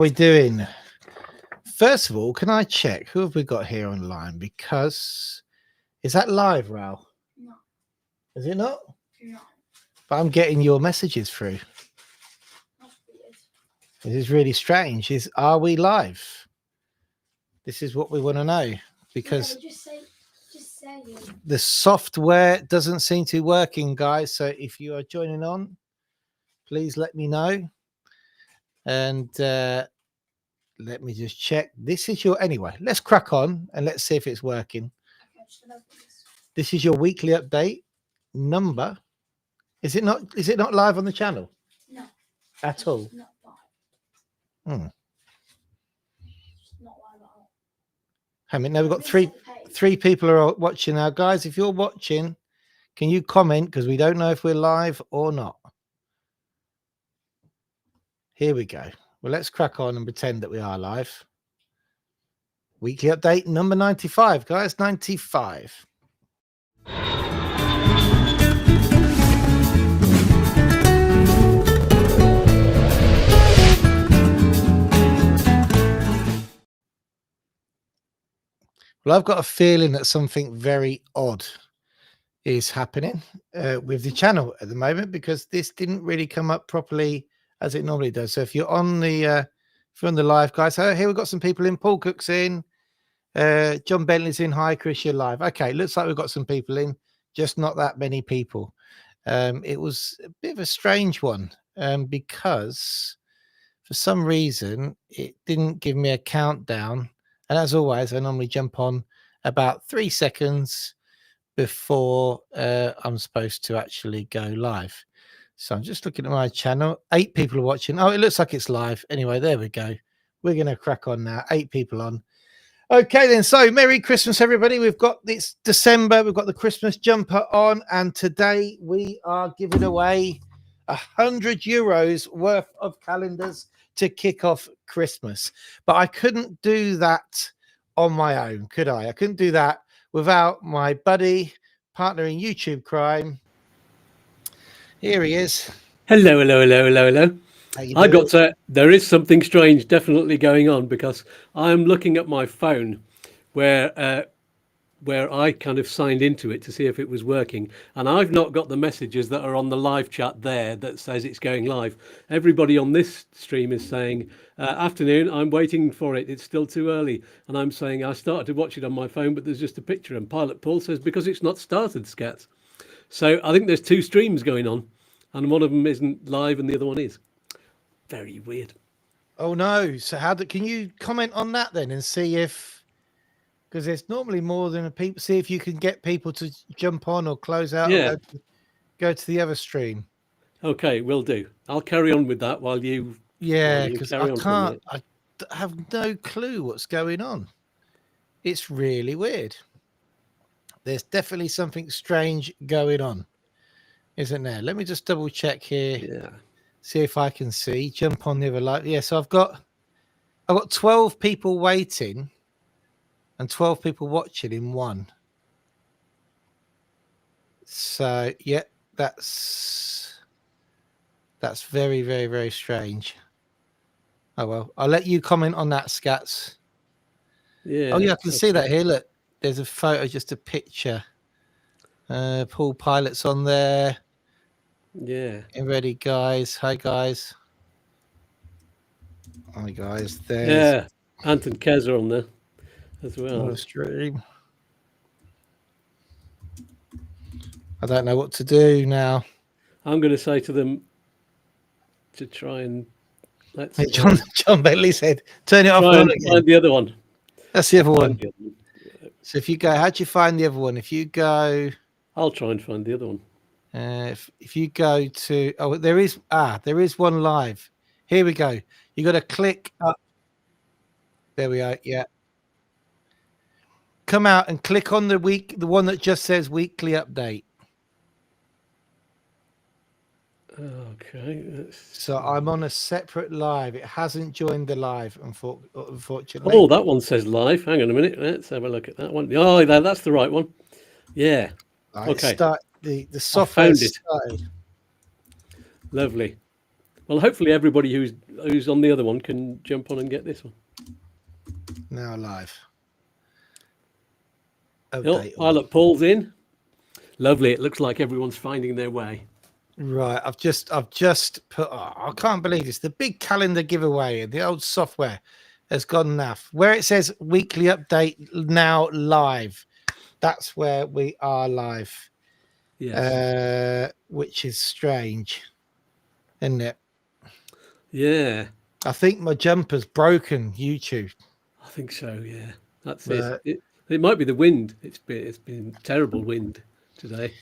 we doing? First of all, can I check who have we got here online? Because is that live, Raoul? No. Is it not? No. But I'm getting your messages through. That's weird. This is really strange. Are we live? This is what we want to know, because just say it. The software doesn't seem to be working, guys. So if you are joining on, please let me know. And let me just check. This is your anyway. Let's crack on and let's see if it's working. Okay, this is your weekly update number. Is it not live on the channel? No. At all? Not live. It's not live at all. I mean, now we've got three people are watching now, guys. If you're watching, can you comment, because we don't know if we're live or not. Here we go. Well, let's crack on and pretend that we are live. Weekly update number 95, guys. 95. Well, I've got a feeling that something very odd is happening with the channel at the moment, because this didn't really come up properly as it normally does. So if you're on the live, guys, here we've got some people in. Paul Cook's in, John Bentley's in. Hi, Chris, you're live. Okay, looks like we've got some people in, just not that many people. It was a bit of a strange one because for some reason it didn't give me a countdown. And as always, I normally jump on about 3 seconds before I'm supposed to actually go live. So I'm just looking at my channel. 8 people are watching. Oh, it looks like it's live. Anyway, there we go. We're going to crack on now. 8 people on. Okay, then. So Merry Christmas, everybody. We've got this December. We've got the Christmas jumper on. And today we are giving away €100 worth of calendars to kick off Christmas. But I couldn't do that on my own, could I? I couldn't do that without my buddy, partner in YouTube crime. Here he is. Hello. I got to, there is something strange definitely going on, because I'm looking at my phone where I kind of signed into it to see if it was working, and I've not got the messages that are on the live chat there that says it's going live. Everybody on this stream is saying, afternoon, I'm waiting for it, it's still too early. And I'm saying I started to watch it on my phone, but there's just a picture. And Pilot Paul says, because it's not started, Scat. So I think there's 2 streams going on, and one of them isn't live and the other one is. Very weird. Oh no. So can you comment on that then and see if, because there's normally more than a people, see if you can get people to jump on or close out. Yeah. Or go to the other stream. Okay, will do. I'll carry on with that while you. Yeah, because I have no clue what's going on. It's really weird. There's definitely something strange going on, isn't there? Let me just double check here. Yeah. See if I can see. Jump on the other live. Yeah, so I've got 12 people waiting and 12 people watching in one. So yeah, that's very, very, very strange. Oh well, I'll let you comment on that, Scats. Yeah. Oh yeah, I can see that here. Look, there's a photo, just a picture. Paul Pilot's on there. Yeah. Get ready, guys. Hi, guys. Hi, guys. There's Yeah. Ant and Kez are on there as well. on the stream. I don't know what to do now. I'm going to say to them to try and let's. Hey, John Bentley said, "Turn it off." Find the other one. That's the other one. So if you go, how do you find the other one? If you go, I'll try and find the other one. If you go to, there is one live. Here we go. You got to click up. There we are. Yeah. Come out and click on the one that just says weekly update. Okay. So I'm on a separate live. It hasn't joined the live, unfortunately. Oh, that one says live. Hang on a minute. Let's have a look at that one. Oh, that's the right one. Yeah. Right, okay. The software started. Lovely. Well, hopefully everybody who's on the other one can jump on and get this one. Now live. Oh, Update. look, Paul's in. Lovely. It looks like everyone's finding their way. Right, I've just put. Oh, I can't believe this. The big calendar giveaway, the old software has gone naff. Where it says weekly update now live, that's where we are live. Yes. Which is strange, isn't it? Yeah. I think my jumper's broken. YouTube. I think so. Yeah, that's it. It might be the wind. It's been terrible wind today.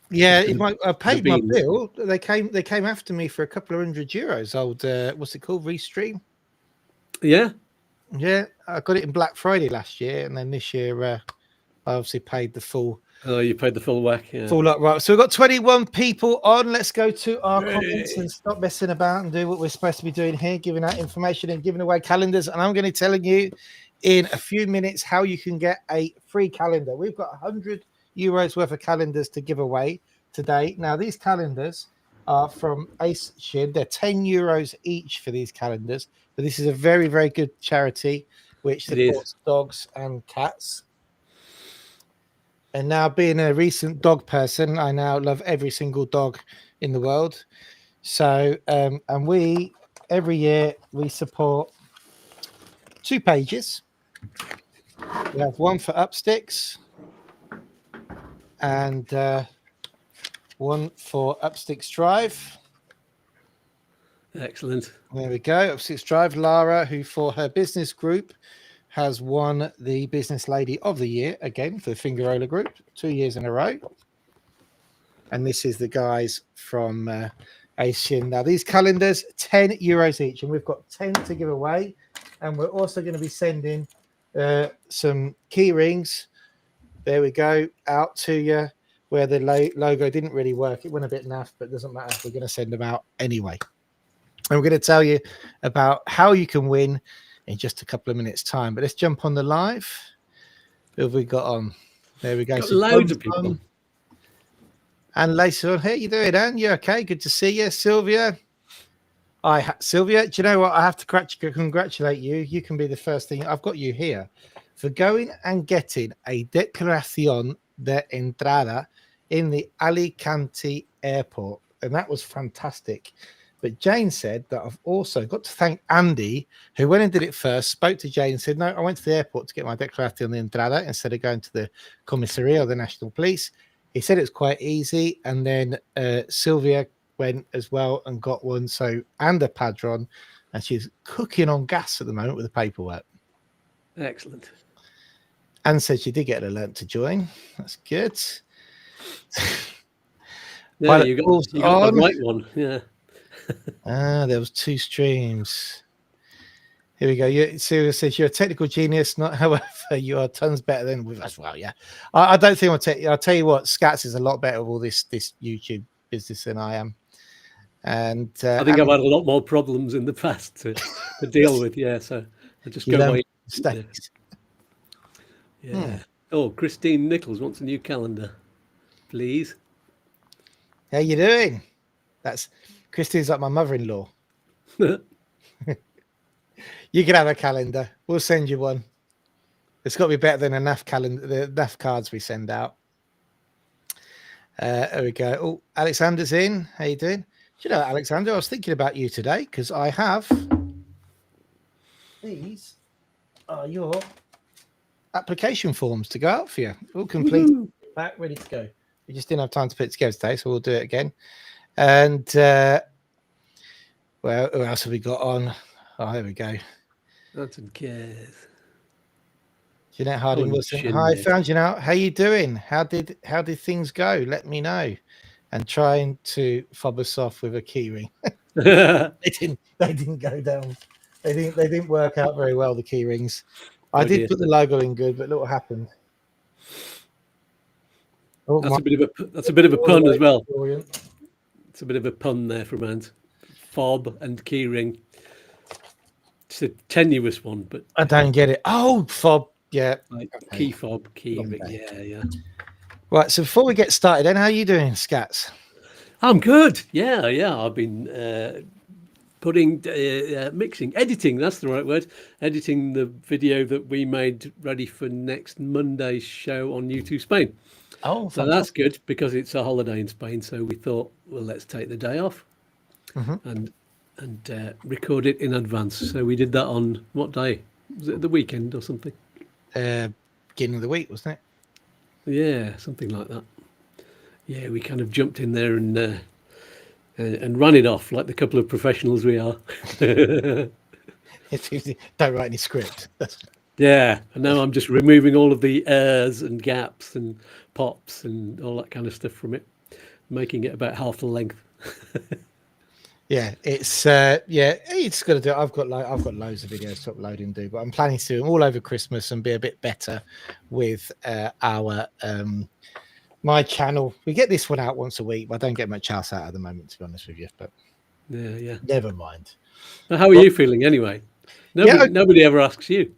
Yeah, I paid my bill. They came after me for a couple of €100. Old what's it called? Restream. Yeah. Yeah, I got it in Black Friday last year, and then this year I obviously paid the full. Oh, you paid the full whack. Yeah. Full up, right. So we've got 21 people on. Let's go to our comments and stop messing about and do what we're supposed to be doing here, giving out information and giving away calendars. And I'm going to tell you in a few minutes how you can get a free calendar. We've got €100 worth of calendars to give away today. Now, these calendars are from Ace Shin. They're €10 each for these calendars. But this is a very, very good charity which supports dogs and cats. And now, being a recent dog person, I now love every single dog in the world. So, and we, every year, we support 2 pages. We have one for Upsticks and one for Upsticks Drive. Excellent. There we go. Upsticks Drive. Lara, who for her business group has won the Business Lady of the Year again for the Fingerola Group 2 years in a row. And this is the guys from Asian. Now, these calendars, €10 each, and we've got 10 to give away. And we're also going to be sending some key rings. There we go, out to you, where the logo didn't really work. It went a bit naff, but it doesn't matter. We're going to send them out anyway. And we're going to tell you about how you can win in just a couple of minutes' time. But let's jump on the live. Who have we got on? There we go. Got loads of people. And Lacey on here. You doing, Anne? You okay? Good to see you. Sylvia. Sylvia, do you know what? I have to congratulate you. You can be the first thing. I've got you here for going and getting a Declaración de Entrada in the Alicante airport. And that was fantastic. But Jane said that I've also got to thank Andy, who went and did it first, spoke to Jane and said, no, I went to the airport to get my Declaración de Entrada instead of going to the Comisaría of the National Police. He said it's quite easy. And then Sylvia went as well and got one. So, and a Padron. And she's cooking on gas at the moment with the paperwork. Excellent. Anne said she did get an alert to join. That's good. Yeah, you got the right one. Yeah. There was 2 streams. Here we go. Sylvia says you're a technical genius, not however you are tons better than with us. Well, yeah. I don't think I'll tell you what, Scats is a lot better with all this YouTube business than I am. And I think I've had a lot more problems in the past to deal with. Yeah, so I just go away. Yeah. Oh, Christine Nichols wants a new calendar, please. How you doing? That's Christine's like my mother-in-law. You can have a calendar. We'll send you one. It's got to be better than a NAF calendar, the NAF cards we send out. There we go. Oh, Alexander's in. How you doing? Do you know, Alexander, I was thinking about you today because I have these are your application forms to go out for you. All complete, back, ready to go. We just didn't have time to put it together today, so we'll do it again. And well, who else have we got on? Oh, there we go. Anton cares. Jeanette Harding Wilson. Hi, found you now. How you doing? How did things go? Let me know. And trying to fob us off with a key ring. They didn't go down. They didn't work out very well, the key rings. I did put the logo in good, but look what happened. Oh, that's a bit of a pun as well. It's a bit of a pun there from Ant. Fob and key ring. It's a tenuous one, but I don't get it. Oh, fob. Yeah. Like key fob, key ring. Yeah. Right. So before we get started, then how are you doing, Scats? I'm good. Yeah. I've been editing, that's the right word, editing the video that we made ready for next Monday's show on U2 Spain. Oh, so that's good because it's a holiday in Spain. So we thought, well, let's take the day off and record it in advance. So we did that on what day? Was it the weekend or something? Beginning of the week, wasn't it? Yeah, something like that. Yeah, we kind of jumped in there and ran it off like the couple of professionals we are. Don't write any script. Yeah, and now I'm just removing all of the airs and gaps and pops and all that kind of stuff from it, making it about half the length. Yeah, it's got to do it. I've got loads of videos to upload and do, but I'm planning to do them all over Christmas and be a bit better with our my channel. We get this one out once a week, but I don't get much else out at the moment, to be honest with you. But yeah, never mind. Now, how are you feeling anyway? Nobody ever asks you.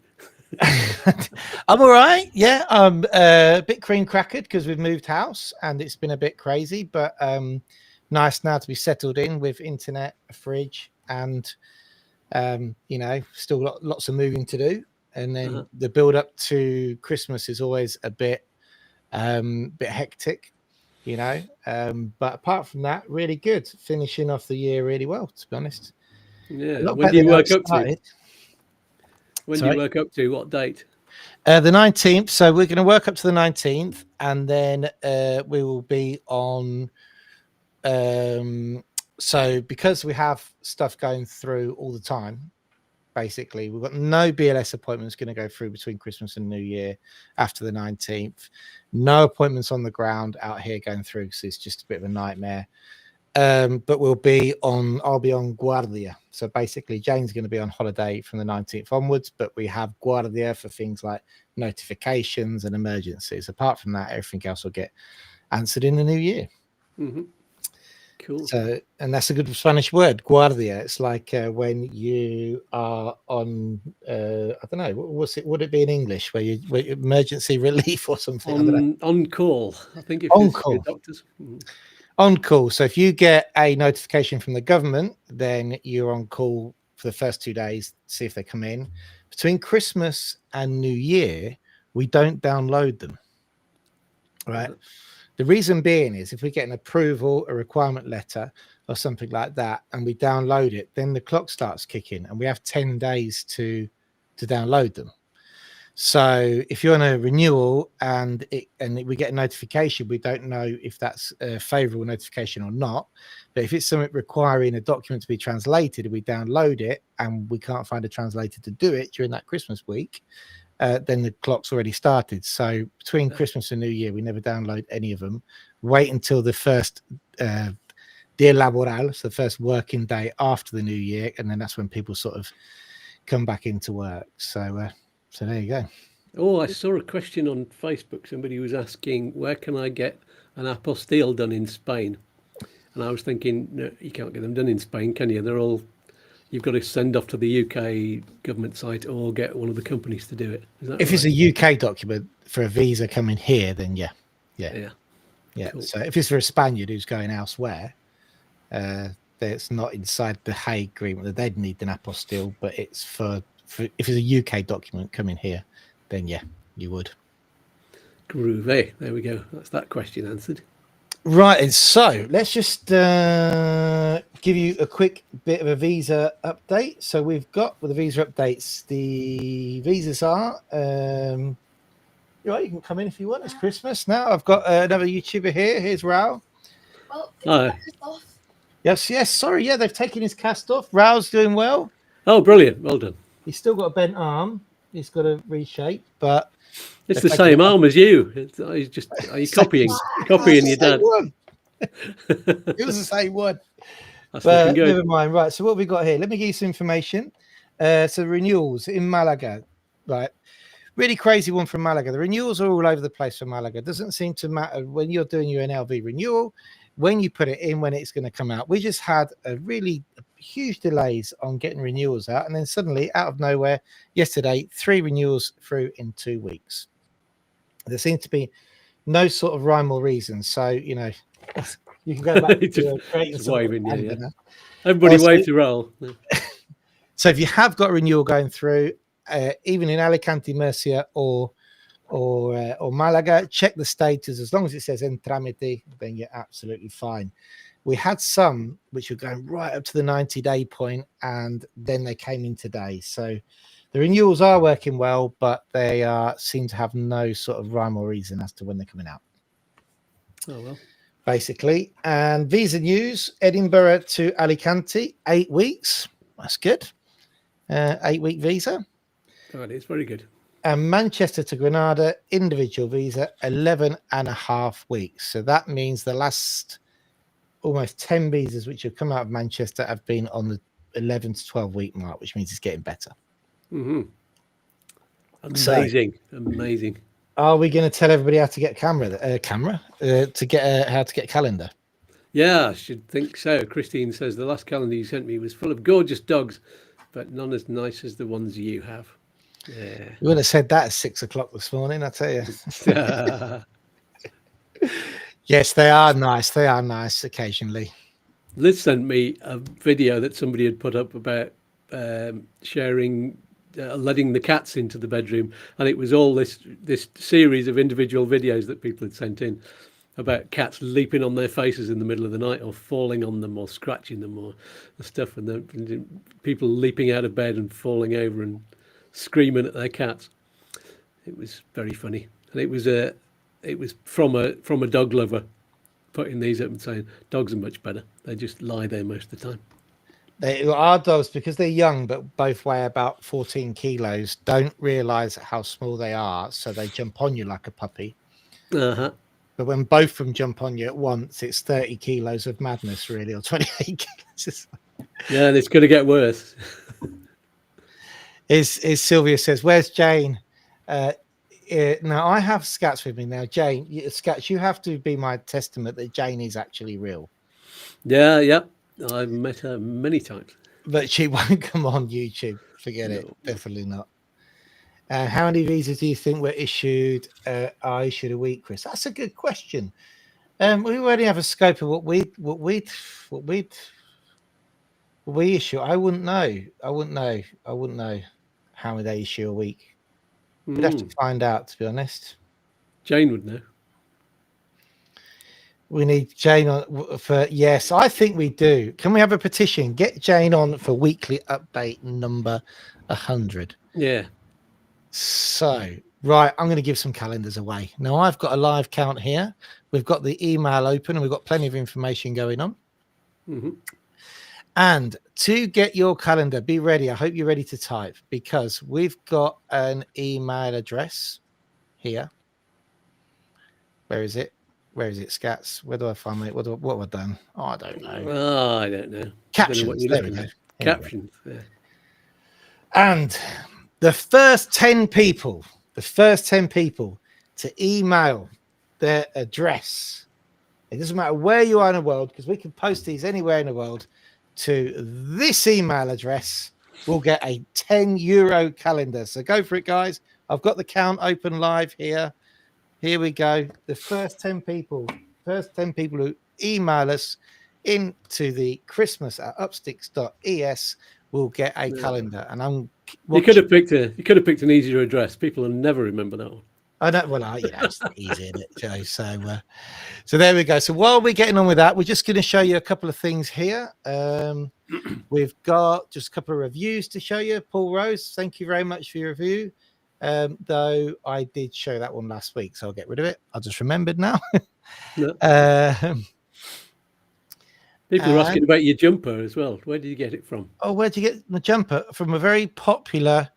I'm all right. Yeah, I'm a bit cream crackered because we've moved house and it's been a bit crazy, but nice now to be settled in with internet, a fridge, and still got lots of moving to do. And then the build up to Christmas is always a bit hectic, but apart from that, really good. Finishing off the year really well, to be honest. Yeah. When do you work up to? When do you work up to? What date? The 19th. So we're going to work up to the 19th, and then we will be on. So because we have stuff going through all the time, basically we've got no BLS appointments going to go through between Christmas and New Year after the 19th. No appointments on the ground out here going through because it's just a bit of a nightmare. But I'll be on Guardia. So basically Jane's going to be on holiday from the 19th onwards, but we have Guardia for things like notifications and emergencies. Apart from that, everything else will get answered in the new year. Cool. So, and that's a good Spanish word, guardia. It's like when you are on, I don't know, would it be in English where emergency relief or something? On call, I think. If on call. Doctors. On call. So if you get a notification from the government, then you're on call for the first 2 days, see if they come in. Between Christmas and New Year, we don't download them. Right. The reason being is if we get an approval, a requirement letter or something like that, and we download it, then the clock starts kicking and we have 10 days to download them. So if you're on a renewal and we get a notification, we don't know if that's a favorable notification or not. But if it's something requiring a document to be translated, we download it and we can't find a translator to do it during that Christmas week, then the clock's already started. So between Christmas and New Year, we never download any of them. Wait until the first dia laboral, so the first working day after the New Year, and then that's when people sort of come back into work. So there you go. Oh, I saw a question on Facebook. Somebody was asking, where can I get an apostille done in Spain? And I was thinking, no, you can't get them done in Spain, can you? They're all... You've got to send off to the UK government site or get one of the companies to do it. Is that if right? It's a UK document for a visa coming here, then yeah. Cool. So if it's for a Spaniard who's going elsewhere, it's not inside the Hague agreement that they'd need an apostille, but it's for if it's a UK document coming here, then yeah, you would. Groovy. There we go. That's that question answered. Right, and so let's just give you a quick bit of a visa update. So we've got with the visa updates, the visas are you can come in if you want. It's Christmas now. I've got another YouTuber here. Here's Raul. Well, Yes. Sorry, yeah, they've taken his cast off. Raul's doing well. Oh, brilliant! Well done. He's still got a bent arm. He's got to reshape, but it's the same arm as you. Are you copying your dad? It was the same one. But never mind. Right. So what have we got here? Let me give you some information. So renewals in Malaga. Right. Really crazy one from Malaga. The renewals are all over the place for Malaga. It doesn't seem to matter when you're doing your NLV renewal, when you put it in, when it's going to come out. We just had a really huge delays on getting renewals out. And then suddenly, out of nowhere, yesterday, 3 renewals through in 2 weeks. There seems to be no sort of rhyme or reason. So, you can go back to creating waving, Everybody Also- wave to roll. Yeah. So if you have got a renewal going through, even in Alicante, Murcia, or Malaga, check the status. As long as it says en trámite, then you're absolutely fine. We had some which were going right up to the 90-day point, and then they came in today. So the renewals are working well, but they seem to have no sort of rhyme or reason as to when they're coming out, Oh well. basically. And visa news: Edinburgh to Alicante, 8 weeks. That's good. 8-week visa. Oh, it is very good. And Manchester to Granada, individual visa, 11.5 weeks. So that means the last almost 10 visas which have come out of Manchester have been on the 11 to 12 week mark, which means it's getting better. Mm-hmm. So- Amazing. Are we going to tell everybody how to get to get how to get calendar? Yeah, I should think so. Christine says the last calendar you sent me was full of gorgeous dogs, but none as nice as the ones you have. Yeah. You would have said that at 6 o'clock this morning, I tell you. Yes, they are nice. They are nice occasionally. Liz sent me a video that somebody had put up about sharing, letting the cats into the bedroom, and it was all this series of individual videos that people had sent in about cats leaping on their faces in the middle of the night, or falling on them, or scratching them, or the stuff, and then people leaping out of bed and falling over and screaming at their cats. It was very funny, and it was from a dog lover putting these up and saying dogs are much better. They just lie there most of the time. Our dogs, because they're young but both weigh about 14 kilos, don't realize how small they are, so they jump on you like a puppy. Uh-huh. But when both of them jump on you at once, it's 30 kilos of madness, really, or 28 kilos. Yeah, and it's going to get worse. Is Sylvia says, "Where's Jane?" Now I have Scats with me now. Jane, Scats, you have to be my testament that Jane is actually real. Yeah. I've met her many times. But she won't come on YouTube. Forget it. No. Definitely not. How many visas do you think were issued? Are issued a week, Chris? That's a good question. We already have a scope of what we issue. I wouldn't know how many they issue a week. We'd have to find out, to be honest. Jane would know. We need Jane on for, yes, I think we do. Can we have a petition? Get Jane on for weekly update number 100. Yeah. So, right, I'm going to give some calendars away. Now, I've got a live count here. We've got the email open and we've got plenty of information going on. Mm-hmm. And to get your calendar, be ready. I hope you're ready to type, because we've got an email address here. Where is it? Where is it, Scats? Where do I find it? What have I done? Oh, I don't know. Oh, I don't know. Captions. There we go. Captions. Yeah. And the first 10 people to email their address, it doesn't matter where you are in the world, because we can post these anywhere in the world, to this email address, will get a €10 calendar. So go for it, guys. I've got the count open live here. Here we go. The first 10 people who email us into the Christmas@upsticks.es will get a calendar. And you could have picked an easier address. People will never remember that one. I don't. Well, it's easy, isn't it, Joe? So there we go. So while we're getting on with that, we're just going to show you a couple of things here. We've got just a couple of reviews to show you. Paul Rose, thank you very much for your review. Though I did show that one last week, so I'll get rid of it. I just remembered now. No. People are asking about your jumper as well. Where did you get it from? Oh, where'd you get the jumper? From a very popular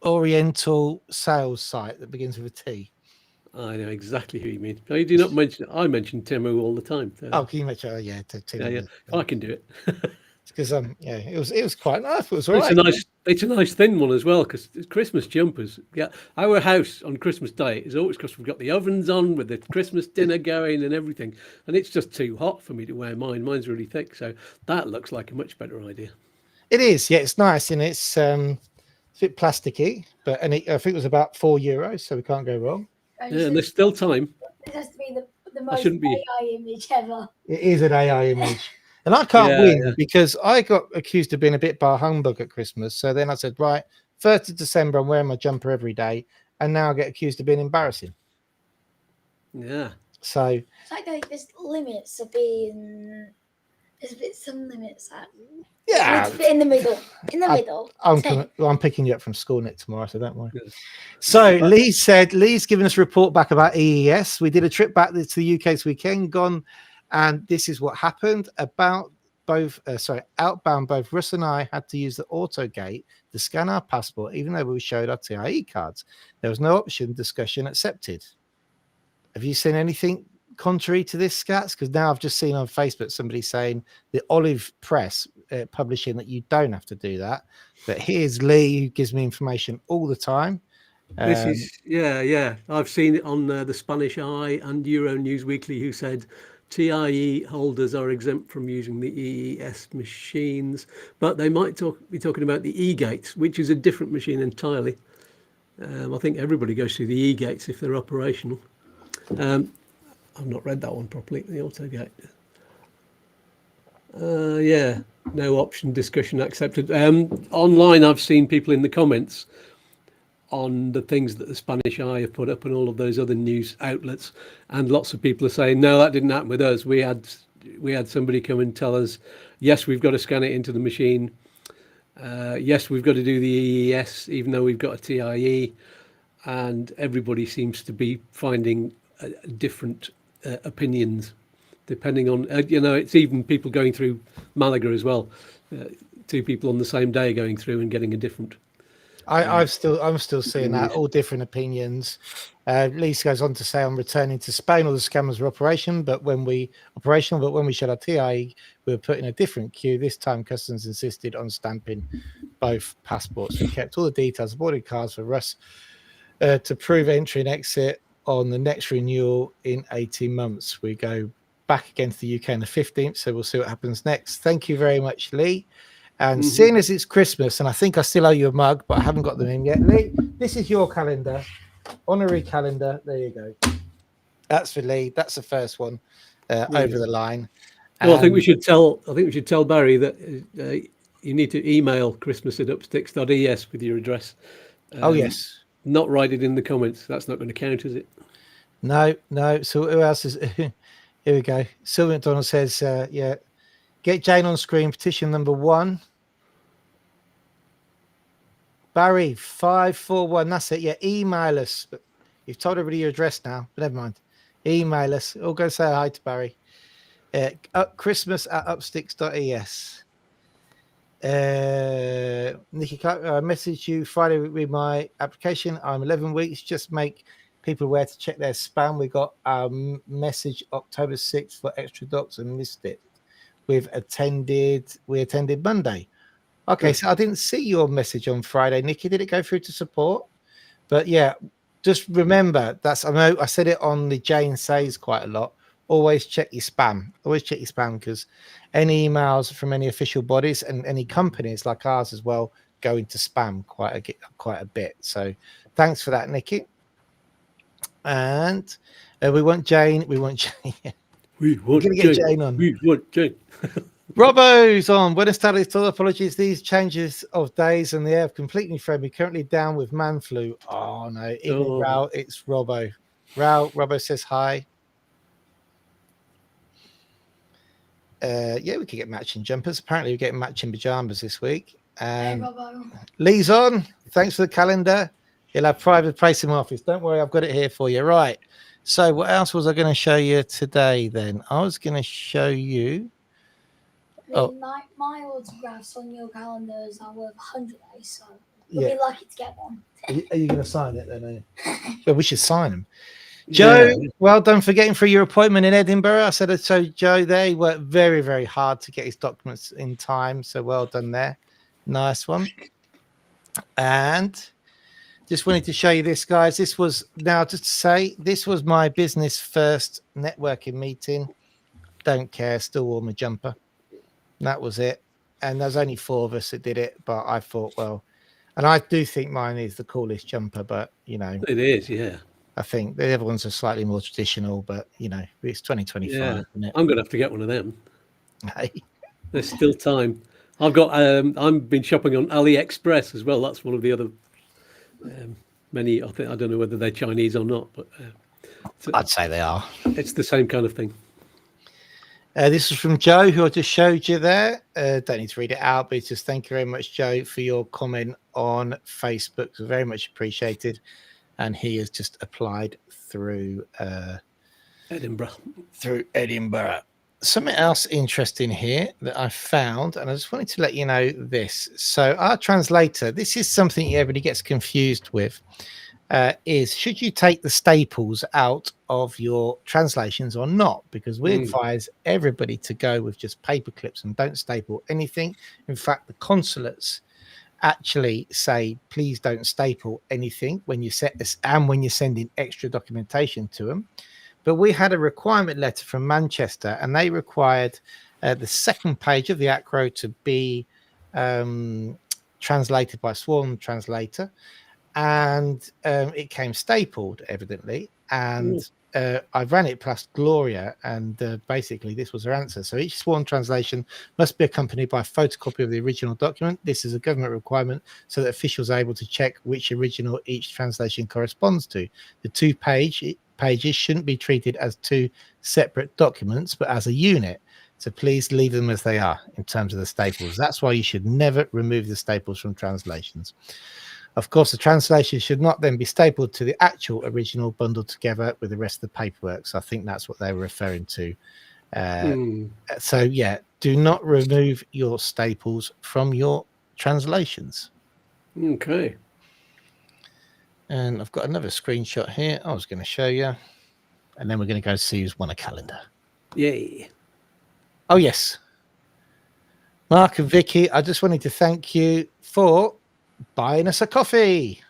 Oriental sales site that begins with a T. I know exactly who you mean. No, you do not mention it. I mention Temu all the time. So. Oh, can you mention? Oh, yeah, Tim. Yeah. I can do it. Because yeah, it was quite nice. It was all right. It's a nice thin one as well, because Christmas jumpers. Yeah, our house on Christmas Day is always, because we've got the ovens on with the Christmas dinner going and everything, and it's just too hot for me to wear mine. Mine's really thick, so that looks like a much better idea. It is, yeah, it's nice, and it's a bit plasticky, but I think it was about €4, so we can't go wrong. Yeah, and there's still time. It has to be the most AI image ever. It is an AI image. And I can't Yeah, win yeah. because I got accused of being a bit bar humbug at Christmas. So then I said, right, 1st of December, I'm wearing my jumper every day. And now I get accused of being embarrassing. Yeah. So It's like there's limits of being. There's some limits that yeah, it's in the middle. In the middle. I'm picking you up from school, Nick, tomorrow, so don't worry. Yeah. So Lee's giving us a report back about EES. We did a trip back to the UK this weekend, gone, and this is what happened about both. Outbound, both Russ and I had to use the auto gate to scan our passport, even though we showed our TIE cards. There was no option. Discussion accepted. Have you seen anything contrary to this, Scats? Because now I've just seen on Facebook somebody saying the Olive Press publishing that you don't have to do that. But here's Lee, who gives me information all the time. This is yeah. I've seen it on the Spanish Eye and Euro News Weekly, who said TIE holders are exempt from using the EES machines, but they might be talking about the e-gates, which is a different machine entirely. I think everybody goes through the e-gates if they're operational. I've not read that one properly, the AutoGate. Yeah, no option, discussion accepted. Online, I've seen people in the comments on the things that the Spanish Eye have put up and all of those other news outlets, and lots of people are saying, no, that didn't happen with us. We had somebody come and tell us, yes, we've got to scan it into the machine. Yes, we've got to do the EES, even though we've got a TIE. And everybody seems to be finding different opinions, depending on, it's even people going through Malaga as well. 2 people on the same day going through and getting a different. I'm still seeing that, all different opinions. Lisa goes on to say, on returning to Spain, all the scammers were operational, but when we showed our TIE, we were put in a different queue. This time, customs insisted on stamping both passports. We kept all the details of boarding cards for Russ to prove entry and exit on the next renewal in 18 months. We go back again to the UK on the 15th, so we'll see what happens next. Thank you very much, Lee. And seeing as it's Christmas, and I think I still owe you a mug, but I haven't got them in yet. Lee, this is your calendar, honorary calendar. There you go. That's for Lee. That's the first one over the line. Well, I think we should tell Barry that you need to email christmas@upsticks.es with your address. Oh yes. Not write it in the comments. That's not going to count, is it? No. So who else is? Here we go. Sylvia McDonald says, yeah. Get Jane on screen, petition number 1. Barry, 541. That's it. Yeah, email us. But you've told everybody your address now, but never mind. Email us. Or go say hi to Barry. Christmas@upsticks.es. Nikki, I messaged you Friday with my application. I'm 11 weeks. Just make people aware to check their spam. We got a message October 6th for extra docs and missed it. We attended Monday. Okay, so I didn't see your message on Friday, Nikki. Did it go through to support? But yeah, just remember, I know I said it on the Jane Says quite a lot. Always check your spam. Always check your spam, because any emails from any official bodies and any companies like ours as well go into spam quite a bit. So thanks for that, Nikki. And we want Jane. We want Jane. We want We're going to get Jane on. We want Jane. Robbo's on. Buenas tardes, todo. Apologies. These changes of days and the air have completely thrown me. Currently down with man flu. Oh, no. Raul, it's Robbo. Robbo says hi. Yeah, we could get matching jumpers. Apparently, we're getting matching pajamas this week. Hey, Robbo. Lee's on. Thanks for the calendar. You'll have private place in my office. Don't worry, I've got it here for you. Right. So what else was I going to show you today then? I was going to show you. My autographs on your calendars are worth 100 days, so you'll be lucky to get one. Are you going to sign it then? Are you? Well, we should sign them. Joe, well done for getting through your appointment in Edinburgh. I said so. Joe, there, he worked very, very hard to get his documents in time. So well done there. Nice one. And just wanted to show you this, guys. This was, now just to say, this was my business first networking meeting. Don't care, still wore my jumper. That was it. And there's only 4 of us that did it, but I thought, well, and I do think mine is the coolest jumper, but you know, it is, yeah. I think the other ones are slightly more traditional, but you know, it's 2025. Yeah. Isn't it? I'm gonna have to get one of them. Hey. There's still time. I've been shopping on AliExpress as well. That's one of the other many. I don't know whether they're Chinese or not, but I'd say they are. It's the same kind of thing. This is from Joe, who I just showed you there. Don't need to read it out, but it's just thank you very much, Joe, for your comment on Facebook. It's very much appreciated. And he has just applied through Edinburgh. Something else interesting here that I found, and I just wanted to let you know this. So our translator, this is something everybody gets confused with, is should you take the staples out of your translations or not? Because we advise everybody to go with just paper clips and don't staple anything. In fact, the consulates actually say, please don't staple anything when you set this and when you're sending extra documentation to them. But we had a requirement letter from Manchester, and they required the second page of the ACRO to be translated by sworn translator, and it came stapled, evidently. And I ran it past Gloria, and basically this was her answer. So each sworn translation must be accompanied by a photocopy of the original document. This is a government requirement so that officials are able to check which original each translation corresponds to. The pages shouldn't be treated as two separate documents, but as a unit. So please leave them as they are in terms of the staples. That's why you should never remove the staples from translations. Of course, the translation should not then be stapled to the actual original bundled together with the rest of the paperwork. So I think that's what they were referring to. So yeah, do not remove your staples from your translations. Okay. And I've got another screenshot here I was going to show you. And then we're going to go see who's won a calendar. Yay. Oh, yes. Mark and Vicky, I just wanted to thank you for buying us a coffee.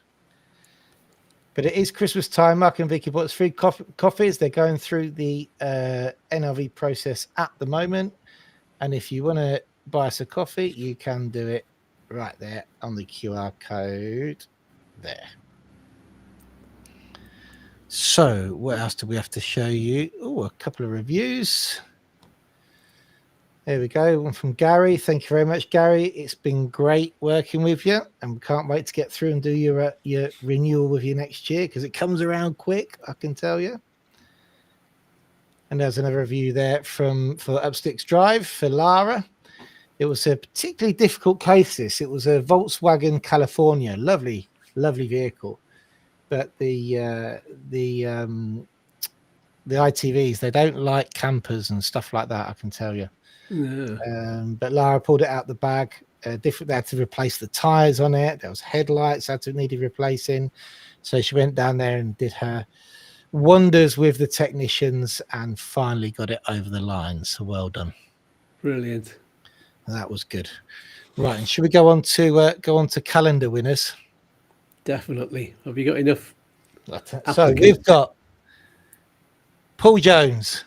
But it is Christmas time. Mark and Vicky bought us free coffees. They're going through the NLV process at the moment. And if you want to buy us a coffee, you can do it right there on the QR code there. So what else do we have to show you? Oh, a couple of reviews. There we go. One from Gary. Thank you very much, Gary. It's been great working with you, and we can't wait to get through and do your renewal with you next year, because it comes around quick, I can tell you. And there's another review there for Upsticks Drive for Lara. It was a particularly difficult case. This. It was a Volkswagen California. Lovely, lovely vehicle. But the ITVs, they don't like campers and stuff like that, I can tell you. Yeah. But Lara pulled it out the bag. They had to replace the tires on it. There was headlights that needed replacing. So she went down there and did her wonders with the technicians and finally got it over the line. So well done. Brilliant. That was good. Right, and should we go on to calendar winners? Definitely. Have you got enough? So we've got Paul Jones.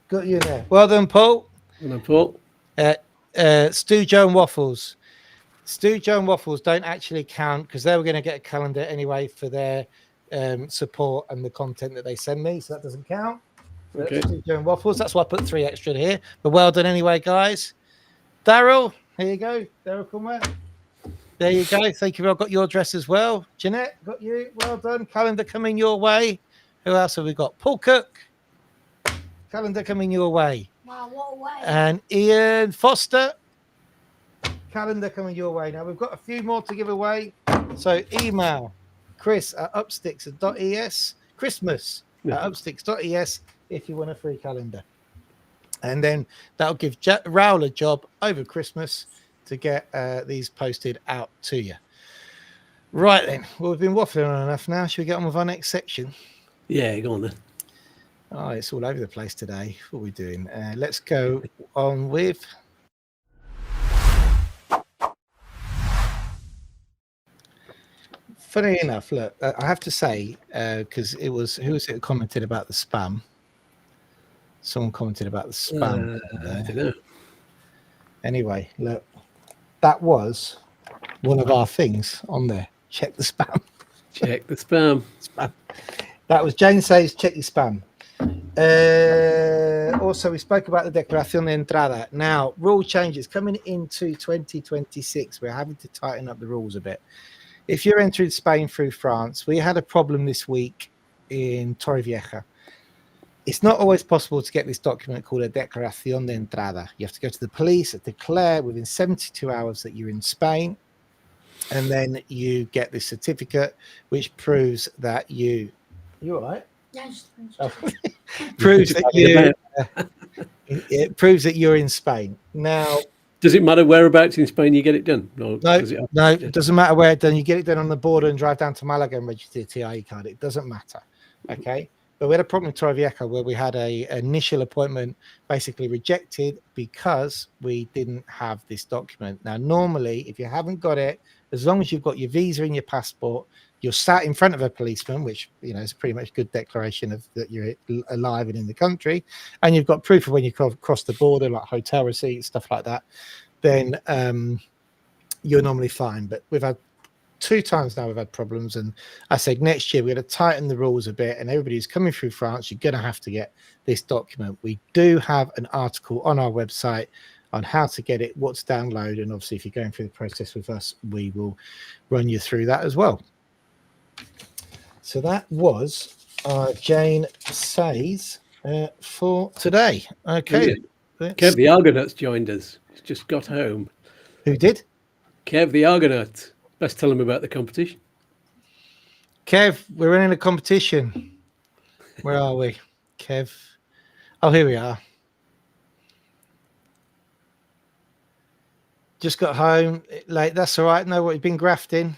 Got you there. Well done, Paul. Well done, Paul. Stu Joe and Waffles. Stu Joe and Waffles don't actually count because they were going to get a calendar anyway for their support and the content that they send me. So that doesn't count. Okay. Stu Joe and Waffles. That's why I put 3 extra here. But well done anyway, guys. Daryl, here you go. Daryl Conway. There you go. Thank you. I've got your address as well. Jeanette, got you. Well done. Calendar coming your way. Who else have we got? Paul Cook. Calendar coming your way. Wow, what a way. And Ian Foster. Calendar coming your way. Now, we've got a few more to give away. So email Chris at upsticks.es. Christmas at upsticks.es if you want a free calendar. And then that'll give Raoul a job over Christmas to get these posted out to you. Right then. Well, we've been waffling on enough now. Should we get on with our next section? Yeah, go on then. Oh, it's all over the place today. What are we doing? Let's go on with... Funny enough, look, I have to say, because it was... Who was it that commented about the spam? Someone commented about the spam. I don't know. Anyway, look. That was one of our things on there. Check the spam. Check the spam. That was Jane says check your spam. also we spoke about the Declaración de Entrada. Now, rule changes coming into 2026. We're having to tighten up the rules a bit. If you're entering Spain through France, we had a problem this week in Torrevieja. It's not always possible to get this document called a Declaración de Entrada. You have to go to the police, declare within 72 hours that you're in Spain, and then you get this certificate which proves that you all right? Yeah, proves that you it proves that you're in Spain. Now, does it matter whereabouts in Spain you get it done? No, it doesn't matter where it's done. You get it done on the border and drive down to Malaga and register your TIE card. It doesn't matter. Okay. But we had a problem in Torrevieja where we had an initial appointment basically rejected because we didn't have this document. Now, normally, if you haven't got it, as long as you've got your visa and your passport, you're sat in front of a policeman, which, you know, is pretty much good declaration of that you're alive and in the country, and you've got proof of when you cross the border, like hotel receipts, stuff like that, then you're normally fine. But we've had 2 times now we've had problems, and I said next year we're going to tighten the rules a bit, and everybody who's coming through France, you're going to have to get this document. We do have an article on our website on how to get it, what to download, and obviously if you're going through the process with us, we will run you through that as well. So that was Jane Says for today. Okay. Kev the Argonaut's joined us. He's just got home. Who did? Kev the Argonaut. Best tell him about the competition. Kev, we're running a competition. Where are we? Kev. Oh, here we are. Just got home late. That's all right. Know what you've been grafting.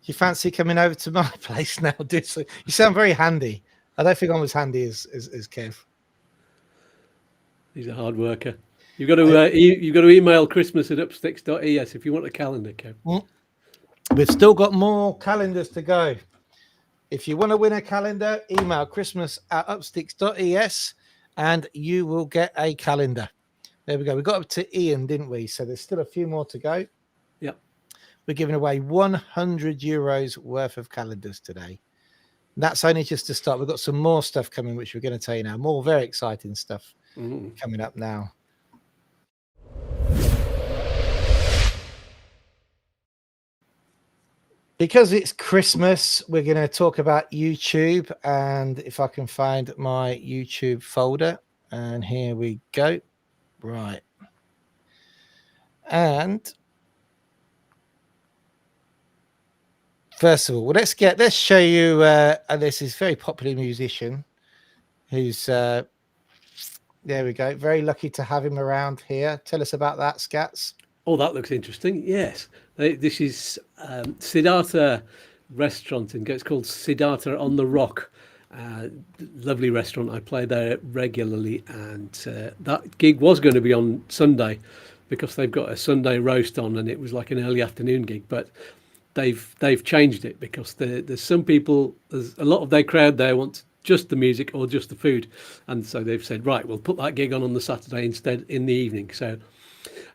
You fancy coming over to my place now? You sound very handy. I don't think I'm as handy as Kev. He's a hard worker. You've got to email christmas@upsticks.es if you want a calendar, Kev. We've still got more calendars to go. If you want to win a calendar, email christmas@upsticks.es and you will get a calendar. There we go. We got up to Ian, didn't we? So there's still a few more to go. Yep. We're giving away €100 worth of calendars today. That's only just to start. We've got some more stuff coming, which we're going to tell you now. More very exciting stuff coming up now. Because it's Christmas, we're going to talk about YouTube. And if I can find my YouTube folder, and here we go. Right. And first of all, let's show you, and this is a very popular musician who's, there we go. Very lucky to have him around here. Tell us about that, Scats. Oh, that looks interesting. Yes. This is Siddhartha restaurant, and it's called Siddhartha on the Rock. Lovely restaurant. I play there regularly, and that gig was going to be on Sunday because they've got a Sunday roast on, and it was like an early afternoon gig, but they've changed it because there's some people, there's a lot of their crowd there wants just the music or just the food, and so they've said, right, we'll put that gig on the Saturday instead in the evening. So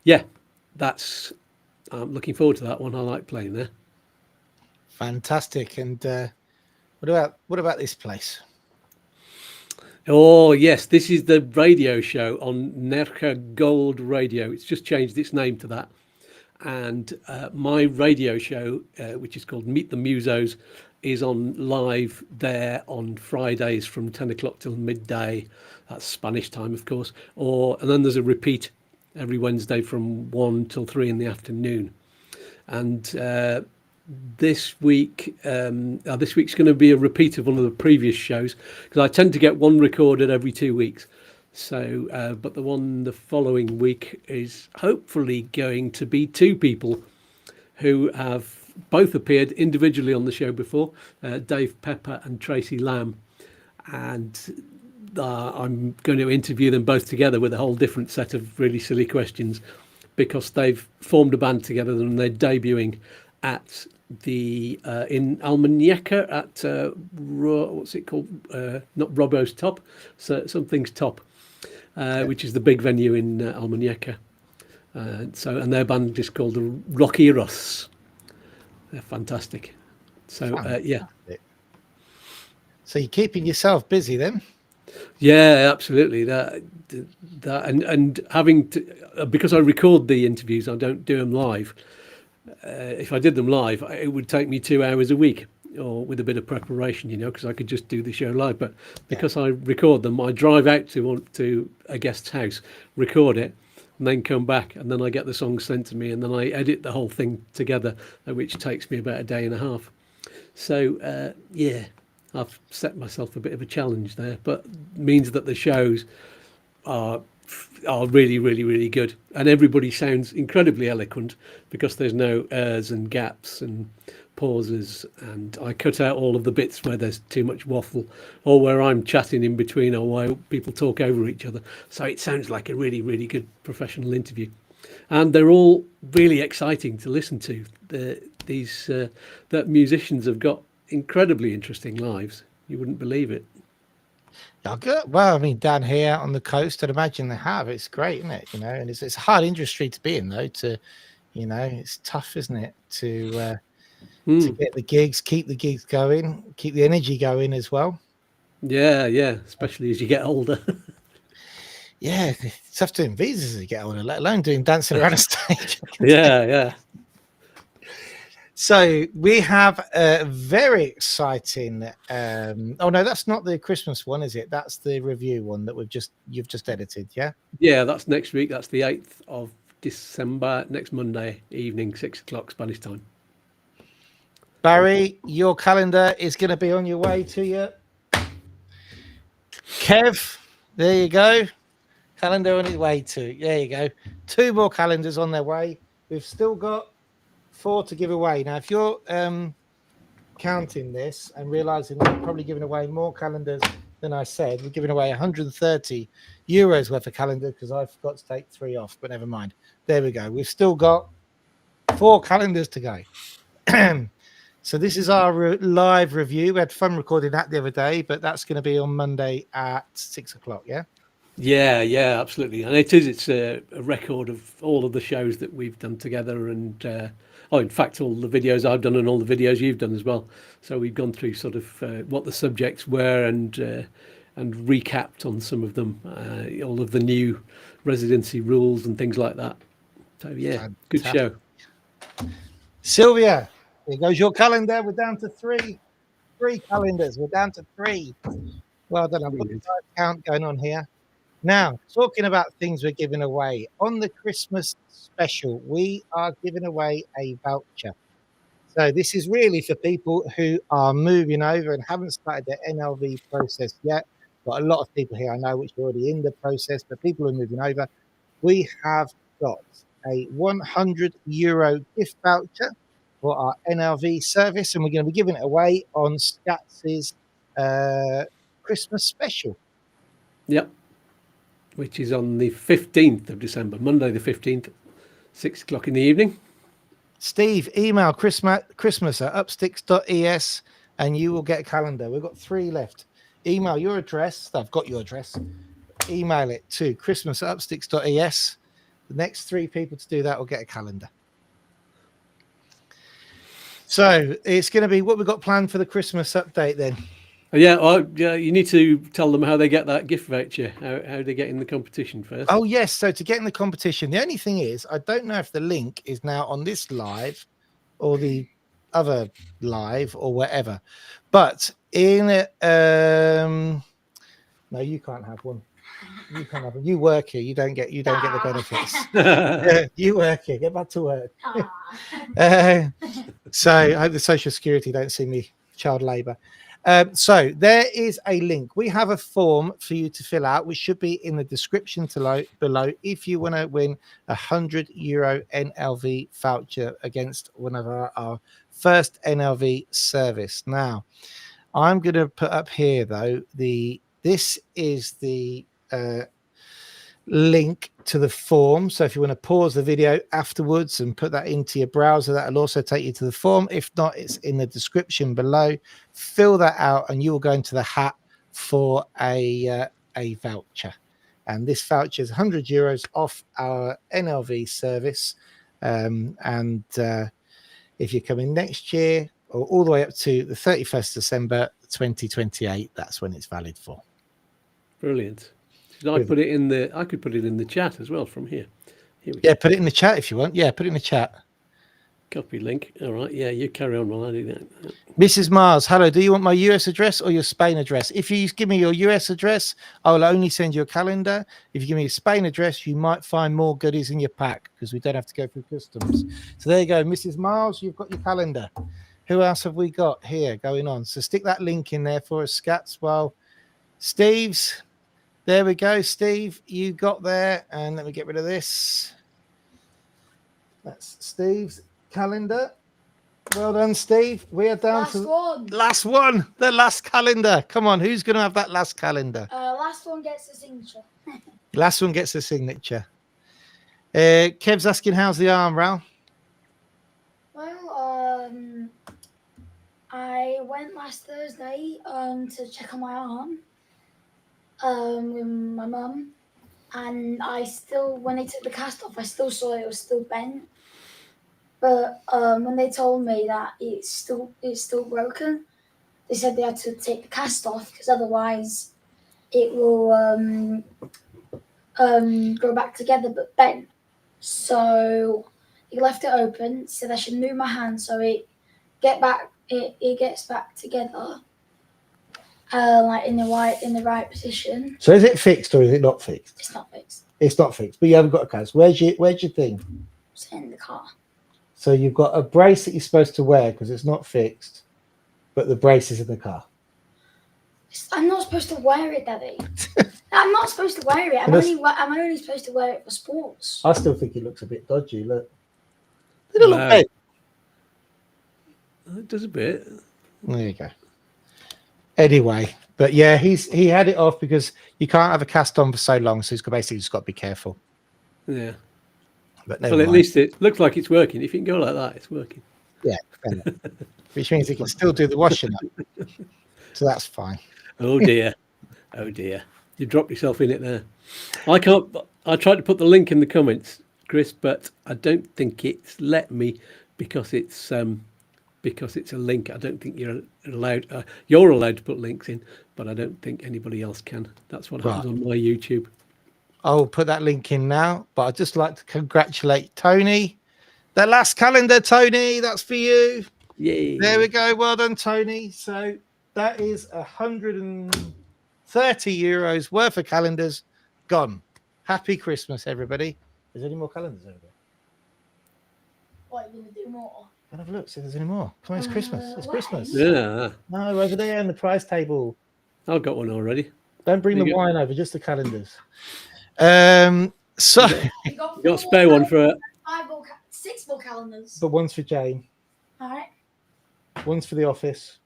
yeah, I'm looking forward to that one. I like playing there. Fantastic. And what about this place? Oh yes, this is the radio show on Nerja Gold Radio. It's just changed its name to that. And my radio show, which is called Meet the Musos, is on live there on Fridays from 10 o'clock till midday. That's Spanish time, of course. And then there's a repeat every Wednesday from 1 till 3 in the afternoon. And this week's going to be a repeat of one of the previous shows, because I tend to get one recorded every 2 weeks. So, but the following week is hopefully going to be 2 people who have both appeared individually on the show before, Dave Pepper and Tracy Lamb. And I'm going to interview them both together with a whole different set of really silly questions, because they've formed a band together and they're debuting at the in Almuñécar at what's it called? Not Robbo's Top, so something's Top, which is the big venue in Almuñécar. And their band is called the Rockeros. They're fantastic. So yeah. So you're keeping yourself busy then? Yeah, absolutely. That and having to, because I record the interviews, I don't do them live. If I did them live, it would take me 2 hours a week, or with a bit of preparation, because I could just do the show live. But because I record them, I drive out to a guest's house, record it, and then come back, and then I get the song sent to me, and then I edit the whole thing together, which takes me about a day and a half. So yeah, I've set myself a bit of a challenge there, but means that the shows are really, really, really good, and everybody sounds incredibly eloquent because there's no ers and gaps and pauses, and I cut out all of the bits where there's too much waffle or where I'm chatting in between or where people talk over each other. So it sounds like a really, really good professional interview, and they're all really exciting to listen to. That musicians have got incredibly interesting lives. You wouldn't believe it. Yeah, good. Well, I mean, down here on the coast, I'd imagine they have. It's great, isn't it? And it's a hard industry to be in, though. It's tough, isn't it, to get the gigs, keep the gigs going, keep the energy going as well. Yeah, especially as you get older. Yeah, it's tough doing visas as you get older, let alone doing dancing around a stage. Yeah. So we have a very exciting. Oh no, that's not the Christmas one, is it? That's the review one that you've just edited, yeah. Yeah, that's next week. That's the 8th of December, next Monday evening, 6 o'clock Spanish time. Barry, your calendar is going to be on your way to you. Kev, there you go. Calendar on its way to. There you go. 2 more calendars on their way. We've still got 4 to give away. Now, if you're counting this and realizing that we're probably giving away more calendars than I said, we're giving away 130 euros worth of calendar because I forgot to take 3 off, but never mind. There we go. We've still got 4 calendars to go. So this is our live review. We had fun recording that the other day, but that's going to be on Monday at 6 o'clock, yeah? Yeah, absolutely. And it's a record of all of the shows that we've done together, and in fact, all the videos I've done and all the videos you've done as well. So we've gone through sort of what the subjects were and recapped on some of them, all of the new residency rules and things like that. So yeah, good show. Sylvia, here goes your calendar. We're down to 3 calendars. We're down to 3. Well done. I've got a count going on here. Now, talking about things we're giving away, on the Christmas special, we are giving away a voucher. So this is really for people who are moving over and haven't started their NLV process yet. Got a lot of people here I know which are already in the process, but people who are moving over, we have got a €100 gift voucher for our NLV service, and we're going to be giving it away on Scats's Christmas special. Yep. Which is on the 15th of December, Monday the 15th, 6 o'clock in the evening. Steve, email christmas@upsticks.es and you will get a calendar. We've got 3 left. Email your address. I've got your address. Email it to christmas@upsticks.es. The next 3 people to do that will get a calendar. So it's going to be what we've got planned for the Christmas update then. Yeah, you need to tell them how they get that gift voucher, how they get in the competition first. Oh, yes. So to get in the competition, the only thing is, I don't know if the link is now on this live or the other live or whatever. But in no, you can't have one. You can't have one. You work here. You don't get the benefits. You work here. Get back to work. So I hope the Social Security don't see me child labour. So there is a link. We have a form for you to fill out, which should be in the description below if you want to win a €100 NLV voucher against one of our first NLV service. Now, I'm going to put up here, though, this is the link to the form. So if you want to pause the video afterwards and put that into your browser, that'll also take you to the form. If not, it's in the description below. Fill that out and you will go into the hat for a voucher. And this voucher is €100 off our NLV service. And if you're coming next year or all the way up to the 31st December 2028, that's when it's valid for. Brilliant. Should I put it in the? I could put it in the chat as well from here. Here we go. Yeah, put it in the chat if you want. Yeah, put it in the chat. Copy link. All right. Yeah, you carry on while I do that. Mrs. Mars, hello. Do you want my US address or your Spain address? If you give me your US address, I will only send you a calendar. If you give me a Spain address, you might find more goodies in your pack because we don't have to go through customs. So there you go, Mrs. Mars, you've got your calendar. Who else have we got here going on? So stick that link in there for us, Scats. Well, Steve's. There we go, Steve. You got there. And let me get rid of this. That's Steve's calendar. Well done, Steve. We are down to last one, the last calendar. Come on, who's going to have that last calendar? Last one gets the signature. Last one gets the signature. Kev's asking, how's the arm, Ral? Well, I went last Thursday to check on my arm with my mum, and when they took the cast off, I still saw it was still bent. But when they told me that it's still broken, they said they had to take the cast off because otherwise it will go back together but bent. So he left it open, said I should move my hand so it gets back together, like in the right position. So is it fixed or is it not fixed? It's not fixed. It's not fixed, but you haven't got a cast. Where's your thing? It's in the car. So you've got a brace that you're supposed to wear because it's not fixed, but the brace is in the car. I'm not supposed to wear it, Daddy. I'm not supposed to wear it. I'm only supposed to wear it for sports. I still think it looks a bit dodgy. Look. Did it look bad? It does a bit. There you go. Anyway, but yeah, he had it off because you can't have a cast on for so long, so he's basically just got to be careful. Yeah. But well, at least it looks like it's working. If you can go like that, it's working. Yeah. Which means he can still do the washing up. So that's fine. Oh dear. Oh dear. You dropped yourself in it there. I tried to put the link in the comments, Chris, but I don't think it's let me because it's a link. I don't think you're allowed. You're allowed to put links in, but I don't think anybody else can. That's what happens on my YouTube. I'll put that link in now, but I'd just like to congratulate Tony. The last calendar, Tony, that's for you. Yay. There we go. Well done, Tony. So that is 130 euros worth of calendars gone. Happy Christmas, everybody. Is there any more calendars over there? What, you're going to do more? Can I have a look, see if there's any more? Come on, it's Christmas. It's Christmas. Yeah. No, over there on the prize table. I've got one already. Don't bring the wine over, just the calendars. So You got a spare one for 6 more calendars. but one's for Jane. All right. One's for the office.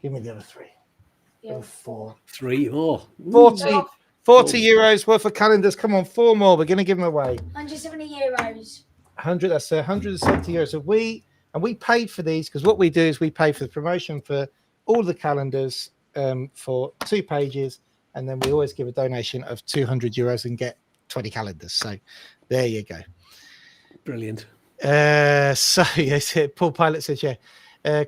Give me the other 3. Yeah. 4. 3 more. 40 euros worth of calendars. Come on, 4 more. We're going to give them away. 170 euros. 100. That's 170 euros. So we paid for these because what we do is we pay for the promotion for all the calendars for 2 pages, and then we always give a donation of 200 euros and get 20 calendars. So there you go. Brilliant. So yes, Paul Pilot says, yeah.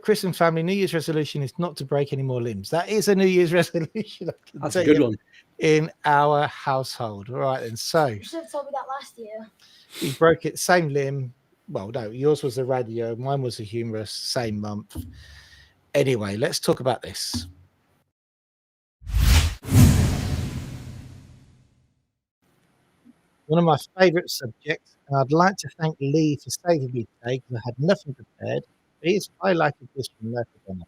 Chris and family, New Year's resolution is not to break any more limbs. That is a New Year's resolution. That's a good one. In our household. All right, then. So You should have told me that last year. he broke it, same limb. Well, no, yours was the radio, mine was the humerus, same month. Anyway, let's talk about this. One of my favourite subjects, and I'd like to thank Lee for saving me today because I had nothing prepared. He's highlighted this from Mercadona.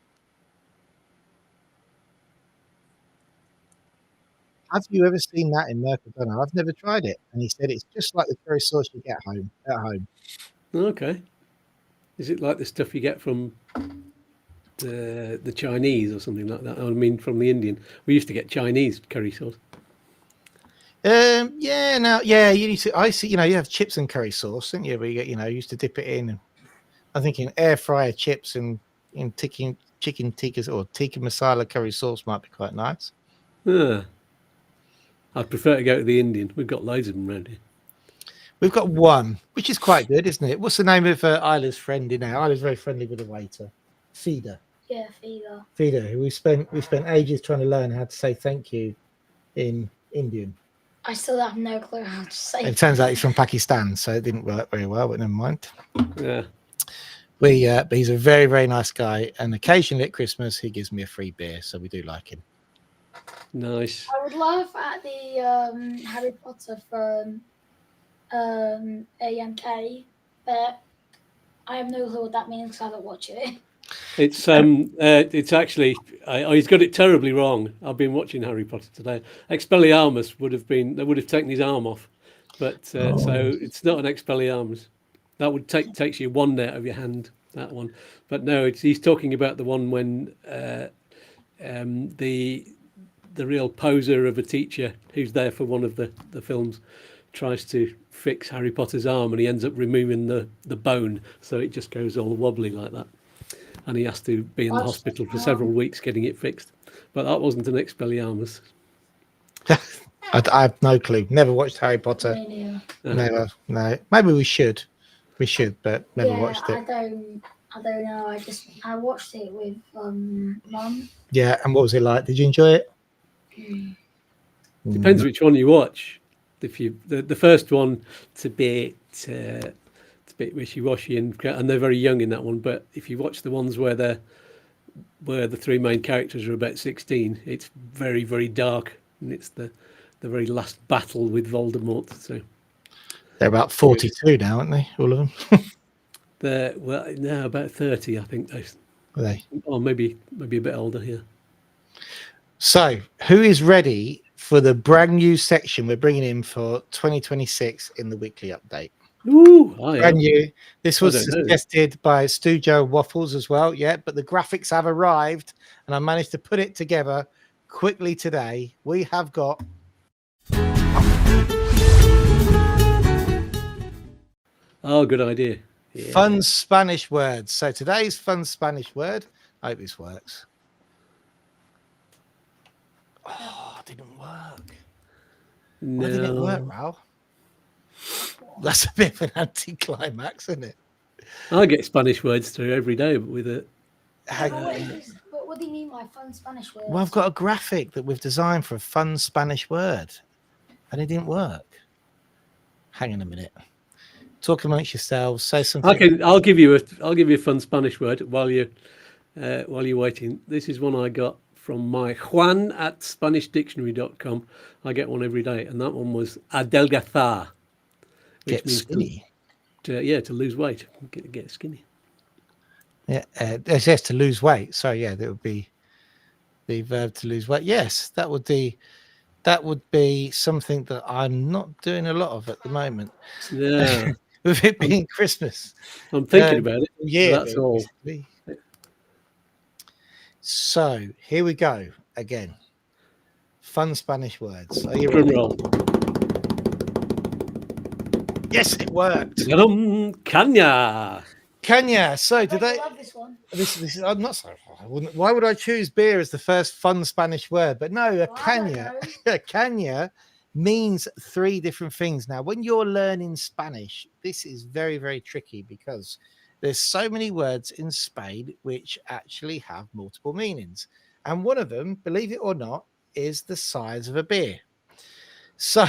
Have you ever seen that in Mercadona? I've never tried it. And he said it's just like the curry sauce you get at home. Okay. Is it like the stuff you get from the Chinese or something like that? I mean, from the Indian. We used to get Chinese curry sauce. You used to, I see, you have chips and curry sauce, didn't you? Where you get, you used to dip it in. I'm thinking air fryer chips and chicken tikka or tikka masala curry sauce might be quite nice. Yeah. I'd prefer to go to the Indian. We've got loads of them around here. We've got one, which is quite good, isn't it? What's the name of Isla's friend in there? Isla's very friendly with the waiter. Feeder. Yeah, Fido. Fido. We spent ages trying to learn how to say thank you in Indian. I still have no clue how to say It turns out he's from Pakistan, so it didn't work very well, but never mind. Yeah. But he's a very, very nice guy, and occasionally at Christmas he gives me a free beer, so we do like him. Nice. I would laugh at the Harry Potter from AMK, but I have no clue what that means because I don't watch it. It's actually he's got it terribly wrong. I've been watching Harry Potter today. Expelliarmus they would have taken his arm off, but so it's not an Expelliarmus. That would takes you one out of your hand. That one, but no, he's talking about the one when the real poser of a teacher who's there for one of the films tries to fix Harry Potter's arm, and he ends up removing the bone, so it just goes all wobbly like that. And he has to be in the hospital for several weeks getting it fixed. But that wasn't an Expelliarmus. I have no clue. Never watched Harry Potter. Really? Never. No. Maybe we should. We should, but never watched it. I don't know. I watched it with Mum. Yeah, and what was it like? Did you enjoy it? Depends which one you watch. If you the first one, it's a bit wishy-washy, and they're very young in that one. But if you watch the ones where the three main characters are about 16, it's very, very dark, and it's the very last battle with Voldemort. So they're about 42 now, aren't they? All of them. No, about 30, I think. Are they? Or maybe a bit older. Yeah. So, who is ready for the brand new section we're bringing in for 2026 in the weekly update? Ooh, brand new. This was suggested by Stu Joe Waffles as well. Yeah, but the graphics have arrived, and I managed to put it together quickly today. We have got good idea. Yeah. Fun Spanish words. So today's fun Spanish word. I hope this works. Oh, it didn't work. No. Why didn't it work, Raul? That's a bit of an anticlimax, isn't it? I get Spanish words through every day with it. But what do you mean by fun Spanish words? Well, I've got a graphic that we've designed for a fun Spanish word, and it didn't work. Hang on a minute. Talk amongst yourselves. Say something. I'll give you a fun Spanish word while you're waiting. This is one I got from my Juan at SpanishDictionary.com. I get one every day, and that one was adelgazar. Get skinny. To lose weight. Get skinny. Yeah, it says to lose weight. So yeah, that would be the verb to lose weight. Yes, that would be something that I'm not doing a lot of at the moment. Yeah. With it being Christmas. I'm thinking about it. Yeah, that's all. So here we go again. Fun Spanish words. Are you Drum ready? roll. Yes, it worked. Caña. Caña. So today, I love this one. this is. I'm not so. Why would I choose beer as the first fun Spanish word? But no, a caña. A caña means three different things. Now, when you're learning Spanish, this is very, very tricky because there's so many words in Spain which actually have multiple meanings. And one of them, believe it or not, is the size of a beer. So,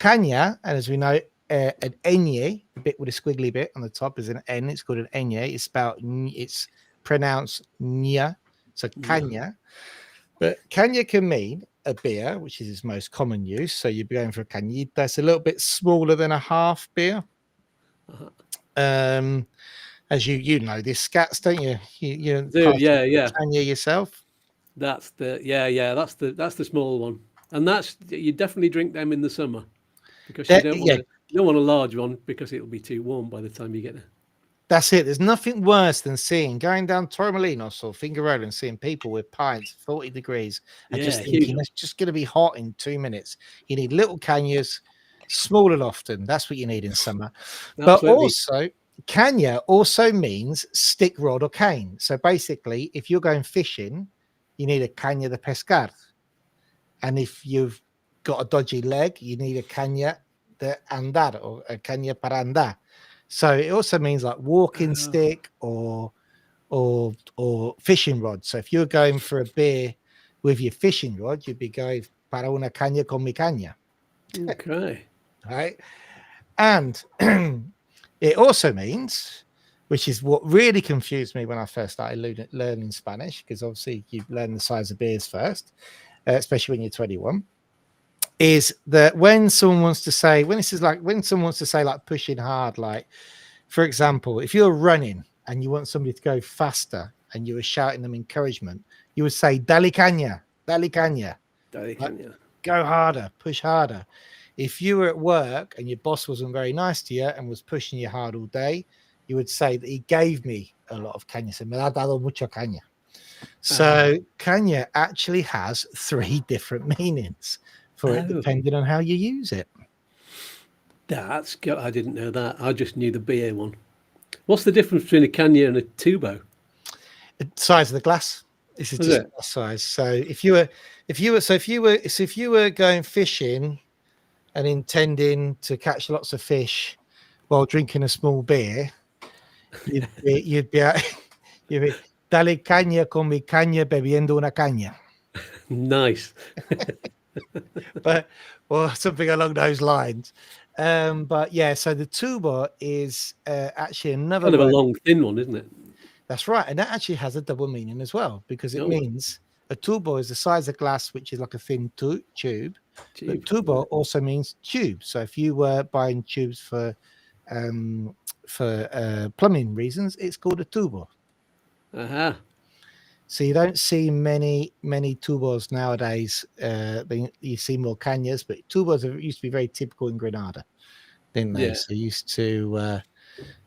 caña, and as we know, an NIE, a bit with a squiggly bit on the top is an N. It's called an NIE. It's pronounced nya. So, caña. But caña can mean a beer, which is its most common use. So you'd be going for a cañita. It's a little bit smaller than a half beer. As you know this, Scats, don't you? You do, yeah. Caña yourself. That's the small one, and you definitely drink them in the summer because you don't want a large one because it'll be too warm by the time you get there. That's it. There's nothing worse than going down Torremolinos or Figueroa and seeing people with pints, 40 degrees, and just thinking it's just going to be hot in 2 minutes. You need little cañas, small and often. That's what you need in summer. Absolutely. But also, caña also means stick, rod, or cane. So basically, if you're going fishing, you need a caña de pescar. And if you've got a dodgy leg, you need a caña de andar or a caña para andar. So it also means like walking stick or or fishing rod. So if you're going for a beer with your fishing rod, you'd be going para una caña con mi caña. Okay. Right. And it also means, which is what really confused me when I first started learning Spanish, because obviously you learn the size of beers first, especially when you're 21, is that when someone wants to say, when someone wants to say like pushing hard, like, for example, if you're running and you want somebody to go faster and you were shouting them encouragement, you would say, dale caña, dale caña. Dale caña. Go harder, push harder. If you were at work and your boss wasn't very nice to you and was pushing you hard all day, you would say that he gave me a lot of caña. So me ha dado mucha caña. So caña actually has 3 different meanings for it, depending on how you use it. That's good. I didn't know that. I just knew the beer one. What's the difference between a caña and a tubo? The size of the glass. This is just glass size. So if you were going fishing and intending to catch lots of fish while drinking a small beer, you'd be dale caña con mi caña bebiendo una caña. Nice. or something along those lines. But yeah, so the tubo is actually another kind of a long, thin one, isn't it? That's right, and that actually has a double meaning as well, because it means a tubo is the size of glass, which is like a thin tube. But tubo also means tube. So if you were buying tubes for plumbing reasons, it's called a tubo. So you don't see many tubos nowadays. You see more cañas, but tubos used to be very typical in Granada, didn't they? Yeah. So you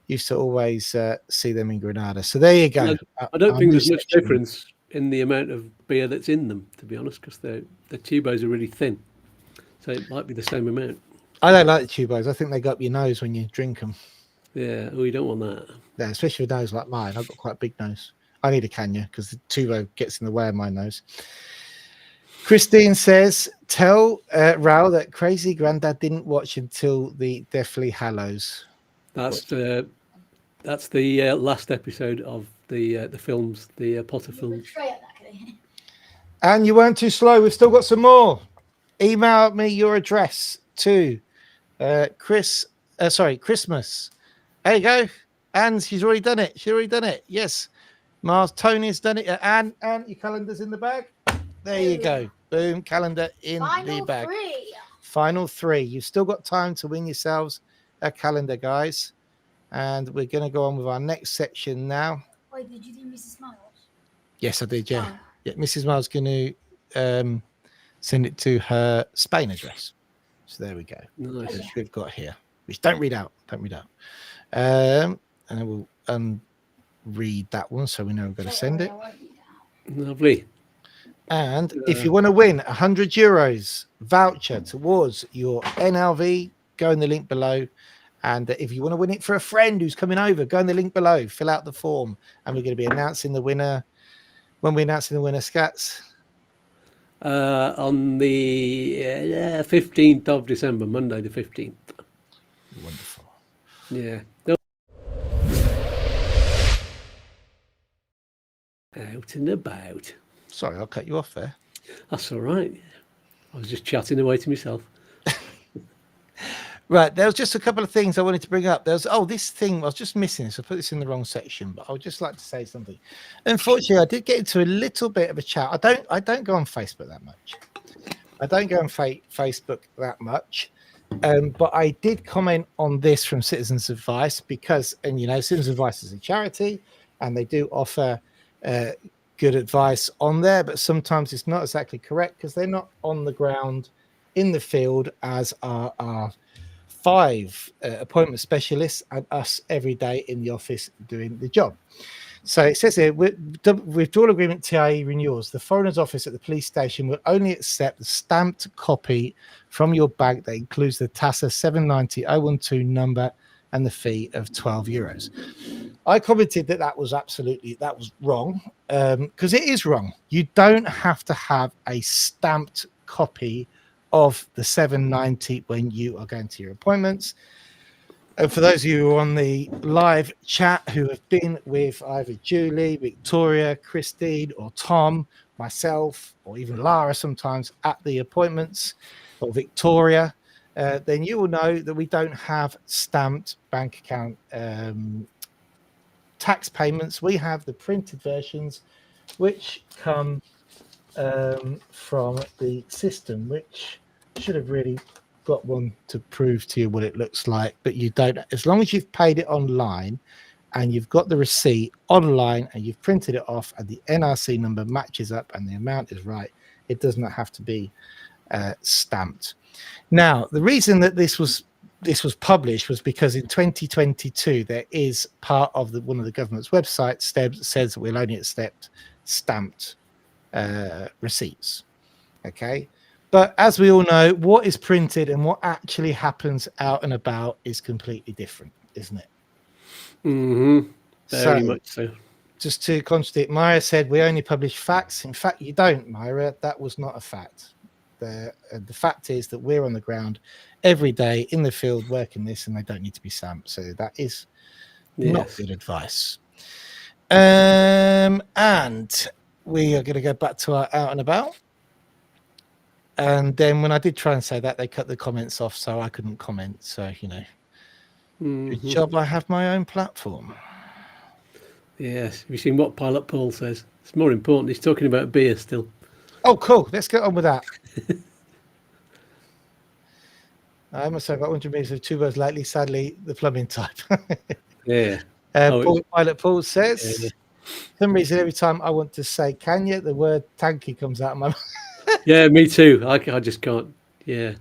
used to always see them in Granada. So there you go. I don't think there's much difference in the amount of beer that's in them, to be honest, because the tubos are really thin. So it might be the same amount. I don't like the tubos. I think they go up your nose when you drink them. Yeah. Oh, you don't want that. Yeah, especially with a nose like mine. I've got quite a big nose. I need a caña because the tubo gets in the way of my nose. Christine says, tell Raul that Crazy Grandad didn't watch until the Deathly Hallows. That's the last episode of the films, the Potter films. And you weren't too slow. We've still got some more. Email me your address to Christmas. There you go. And she's already done it. Yes. Mars, Tony's done it. And your calendar's in the bag. There you go. Boom, calendar in the bag. Final 3. You've still got time to win yourselves a calendar, guys. And we're going to go on with our next section now. Wait, did you do Mrs. Miles? Yes, I did, yeah. Yeah, Mrs. Miles going to send it to her Spain address. So there we go. Nice. Which we've got here. Which don't read out. And I will read that one so we know we're going to send it. Lovely. And if you want to win €100 voucher towards your NLV, go in the link below. And if you want to win it for a friend who's coming over, go in the link below, fill out the form, and we're going to be announcing the winner. When we're announcing the winner, Scats? On the 15th of December, Monday the 15th. Wonderful. Yeah. Out and about. Sorry, I'll cut you off there. That's all right. I was just chatting away to myself. Right, there was just a couple of things I wanted to bring up. This thing, I was just missing this. I put this in the wrong section, but I would just like to say something. Unfortunately, I did get into a little bit of a chat. I don't go on Facebook that much. But I did comment on this from Citizens Advice because, Citizens Advice is a charity and they do offer good advice on there, but sometimes it's not exactly correct because they're not on the ground in the field as our 5 appointment specialists and us every day in the office doing the job. So it says here, withdrawal agreement TIE renewals, the Foreigners Office at the police station will only accept the stamped copy from your bag that includes the TASA 790-012 number and the fee of €12. I commented that was wrong, because it is wrong. You don't have to have a stamped copy of the 790 when you are going to your appointments. And for those of you who are on the live chat who have been with either Julie, Victoria, Christine, or Tom, myself, or even Lara sometimes at the appointments, or Victoria, then you will know that we don't have stamped bank account tax payments. We have the printed versions, which come from the system, which should have really got one to prove to you what it looks like, but you don't. As long as you've paid it online and you've got the receipt online and you've printed it off and the NRC number matches up and the amount is right, it does not have to be stamped. Now, the reason that this was published was because in 2022 there is part of one of the government's websites says that we'll only accept stamped receipts. Okay, but as we all know, what is printed and what actually happens out and about is completely different, isn't it? Mm-hmm. Very much so. Just to contradict, Myra said we only publish facts. In fact, you don't, Myra. That was not a fact. The fact is that we're on the ground every day in the field working this, and they don't need to be stamped. So that is not good advice. And we are going to go back to our out and about. And then when I did try and say that, they cut the comments off, so I couldn't comment. So, you know, good job I have my own platform. Yes. Have you seen what Pilot Paul says? It's more important. He's talking about beer still. Oh, cool. Let's get on with that. I must have about 100 meters of 2 words lately, sadly, the plumbing type. Yeah. Pilot Paul says, for some reason, every time I want to say Kenya, the word tanky comes out of my mouth. Yeah, me too. I just can't. Yeah.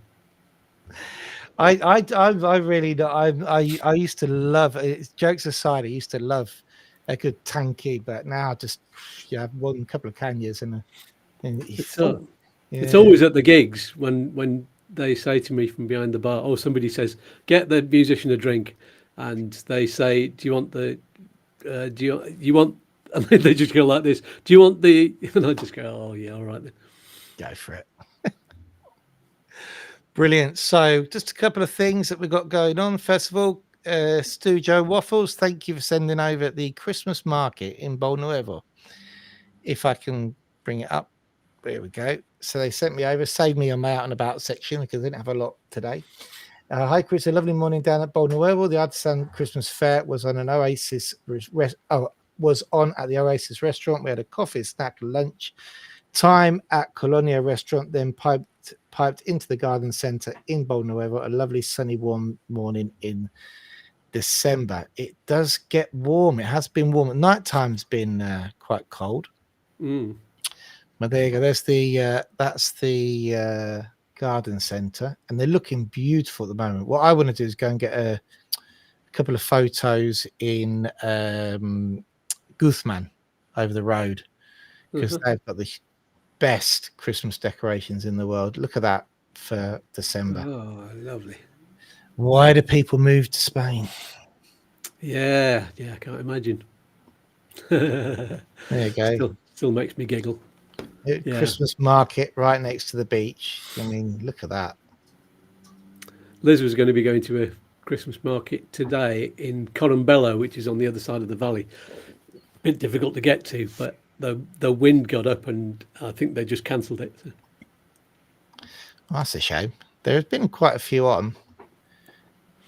I really don't. I used to love, jokes aside, I used to love a good tanky, but now just have one couple of Kenyas and it's always at the gigs when they say to me from behind the bar, or somebody says, get the musician a drink, and they say, do you want the do you want, and they just go like this, do you want the, and I just go, oh yeah, all right then. Go for it. Brilliant. So just a couple of things that we've got going on. First of all, Stu Joe Waffles, thank you for sending over the Christmas market in Bol Nuevo. If I can bring it up. There we go. So they sent me over, saved me on my out and about section because I didn't have a lot today. Hi, Chris. A lovely morning down at Bol Nuevo. The Artisan Christmas Fair was on an Oasis was on at the Oasis restaurant. We had a coffee, snack, lunch time at Colonia restaurant, then piped into the garden centre in Bol Nuevo. A lovely sunny warm morning in December. It does get warm. It has been warm. At night time's been quite cold. But there you go. There's that's the garden centre, and they're looking beautiful at the moment. What I want to do is go and get a couple of photos in Guzman over the road, because they've got the best Christmas decorations in the world. Look at that for December. Oh, lovely. Why do people move to Spain? Yeah, I can't imagine. There you go. Still makes me giggle. Christmas market right next to the beach. I mean, look at that. Liz was going to be going to a Christmas market today in Corombello, which is on the other side of the valley. A bit difficult to get to, but the wind got up and I think they just cancelled it. So. Well, that's a shame. There's been quite a few on,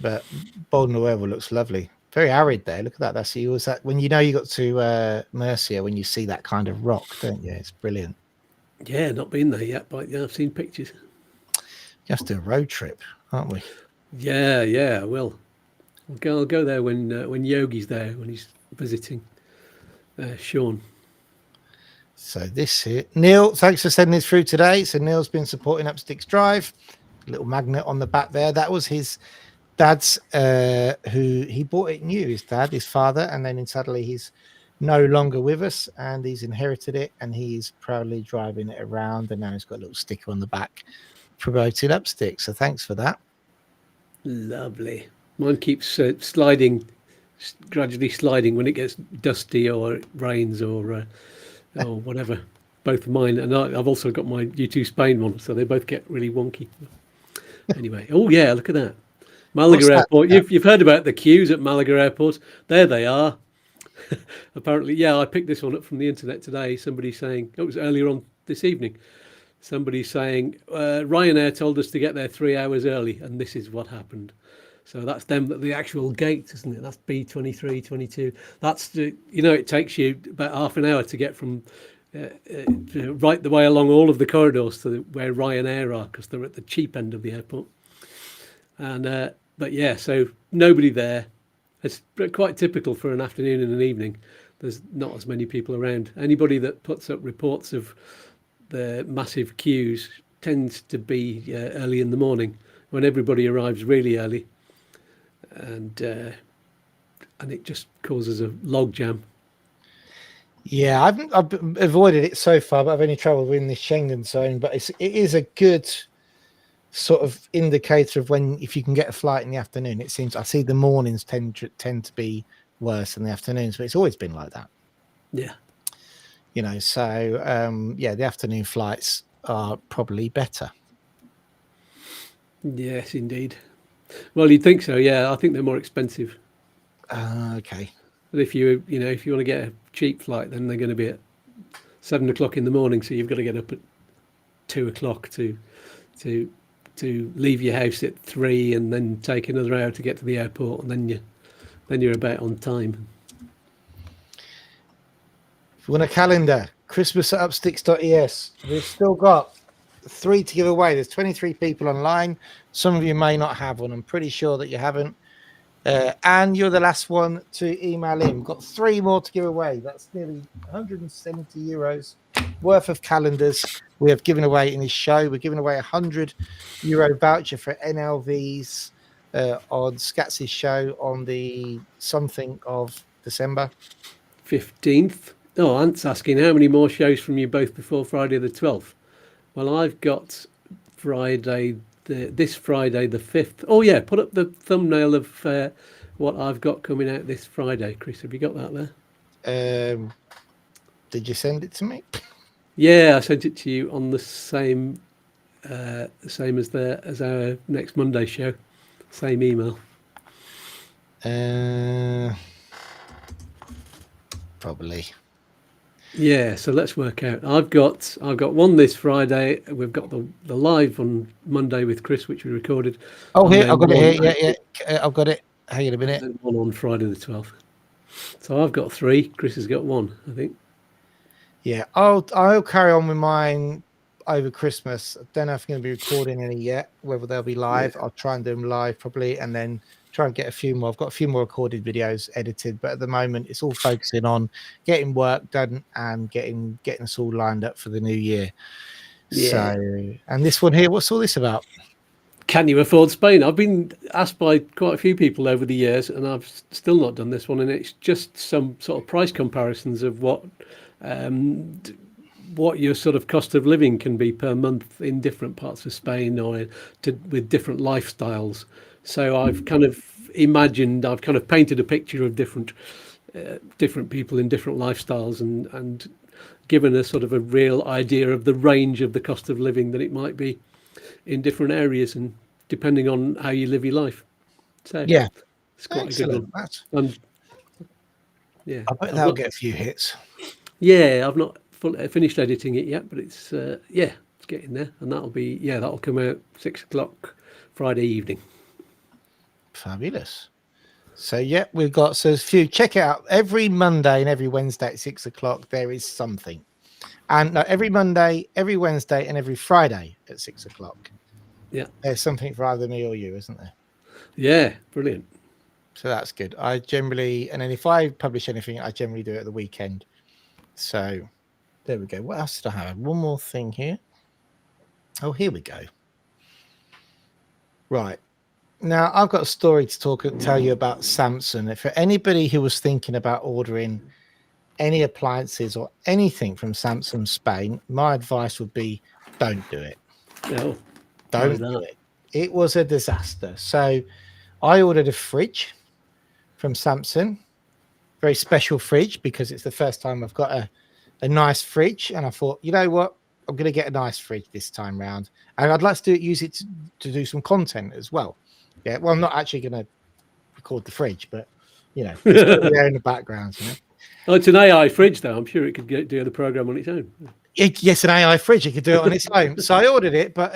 but Bol Nuevo looks lovely. Very arid there. Look at that. That's always that when you know you got to Murcia, when you see that kind of rock, don't you? It's brilliant. Yeah, not been there yet, but yeah, I've seen pictures. You have to do a road trip, aren't we? Yeah, I will. I'll go there when Yogi's there, when he's visiting Sean. So this here, Neil, thanks for sending this through today. So Neil's been supporting Upsticks Drive. Little magnet on the back there. That was his dad's, who he bought it new, his dad, his father, and then suddenly he's no longer with us and he's inherited it and he's proudly driving it around, and now he's got a little sticker on the back promoting Upsticks. So thanks for that. Lovely. Mine keeps gradually sliding when it gets dusty or it rains or whatever. Both of mine, and I've also got my U2 Spain one, so they both get really wonky. Anyway, oh yeah, look at that. Malaga What's that Airport. about? You've heard about the queues at Malaga Airport. There they are. Apparently, yeah, I picked this one up from the internet today. Somebody saying, it was earlier on this evening, somebody saying, Ryanair told us to get there 3 hours early, and this is what happened. So that's them at the actual gate, isn't it? That's B23, 22. That's, it takes you about half an hour to get from right the way along all of the corridors to where Ryanair are, because they're at the cheap end of the airport. And but yeah, so nobody there. It's quite typical for an afternoon and an evening. There's not as many people around. Anybody that puts up reports of the massive queues tends to be early in the morning, when everybody arrives really early, and it just causes a log jam. Yeah, I've avoided it so far, but I've only travelled within the Schengen zone. But it is a good sort of indicator of when, if you can get a flight in the afternoon. It seems I see the mornings tend to be worse than the afternoons, but it's always been like that. Yeah, so yeah, the afternoon flights are probably better. Yes, indeed. Well, you'd think so. Yeah, I think they're more expensive. Okay. But if you want to get a cheap flight, then they're going to be at 7 o'clock in the morning. So you've got to get up at 2 o'clock to leave your house at 3, and then take another hour to get to the airport, and then you're about on time. If you want a calendar, Christmas at upsticks.es. We've still got 3 to give away. There's 23 people online. Some of you may not have one. I'm pretty sure that you haven't. And you're the last one to email in. We've got 3 more to give away. That's nearly 170 euros worth of calendars we have given away in this show. We're giving away a €100 voucher for NLVs on Skatz's show on the something of December 15th. Oh, Ant's asking how many more shows from you both before Friday the 12th. Well, I've got this Friday the 5th. Oh yeah, put up the thumbnail of what I've got coming out this Friday. Chris, have you got that there? Did you send it to me? Yeah, I sent it to you on the same as our next Monday show. Same email. Probably. Yeah, so let's work out. I've got one this Friday. We've got the live on Monday with Chris, which we recorded. Oh, here, I've got it here. Yeah, I've got it. Hang on a minute. And one on Friday the 12th. So I've got 3. Chris has got 1, I think. Yeah, I'll carry on with mine over Christmas. I don't know if I'm going to be recording any yet, whether they'll be live. Yeah. I'll try and do them live probably, and then try and get a few more. I've got a few more recorded videos edited, but at the moment it's all focusing on getting work done and getting us all lined up for the new year. Yeah. So, and this one here, what's all this about? Can you afford Spain? I've been asked by quite a few people over the years, and I've still not done this one. And it's just some sort of price comparisons of what your sort of cost of living can be per month in different parts of Spain, or with different lifestyles. So I've kind of painted a picture of different people in different lifestyles, and given a sort of a real idea of the range of the cost of living that it might be in different areas, and depending on how you live your life. So yeah, it's quite excellent. A good one. Yeah, I bet that'll get a few hits. Yeah, I've not finished editing it yet, but it's it's getting there, and that'll come out 6 o'clock Friday evening. Fabulous. So yeah, we've got a few. Check it out every Monday and every Wednesday at 6 o'clock. There is something, and no, every Monday, every Wednesday, and every Friday at 6 o'clock. Yeah, there's something for either me or you, isn't there? Yeah, brilliant. So that's good. I generally, and then if I publish anything, I generally do it at the weekend. So there we go. What else did I have? One more thing here. Oh, here we go. Right. Now, I've got a story to tell you about Samsung. For anybody who was thinking about ordering any appliances or anything from Samsung Spain, my advice would be don't do it. No, don't do it. It was a disaster. So I ordered a fridge from Samsung, very special fridge, because it's the first time I've got a nice fridge. And I thought, you know what? I'm going to get a nice fridge this time round. And I'd like to use it to do some content as well. Yeah, well, I'm not actually going to record the fridge, but you know, it's going to be there in the background. You know, Oh, it's an AI fridge, though. I'm sure it could do the program on its own. yes, an AI fridge. It could do it on its own. So I ordered it, but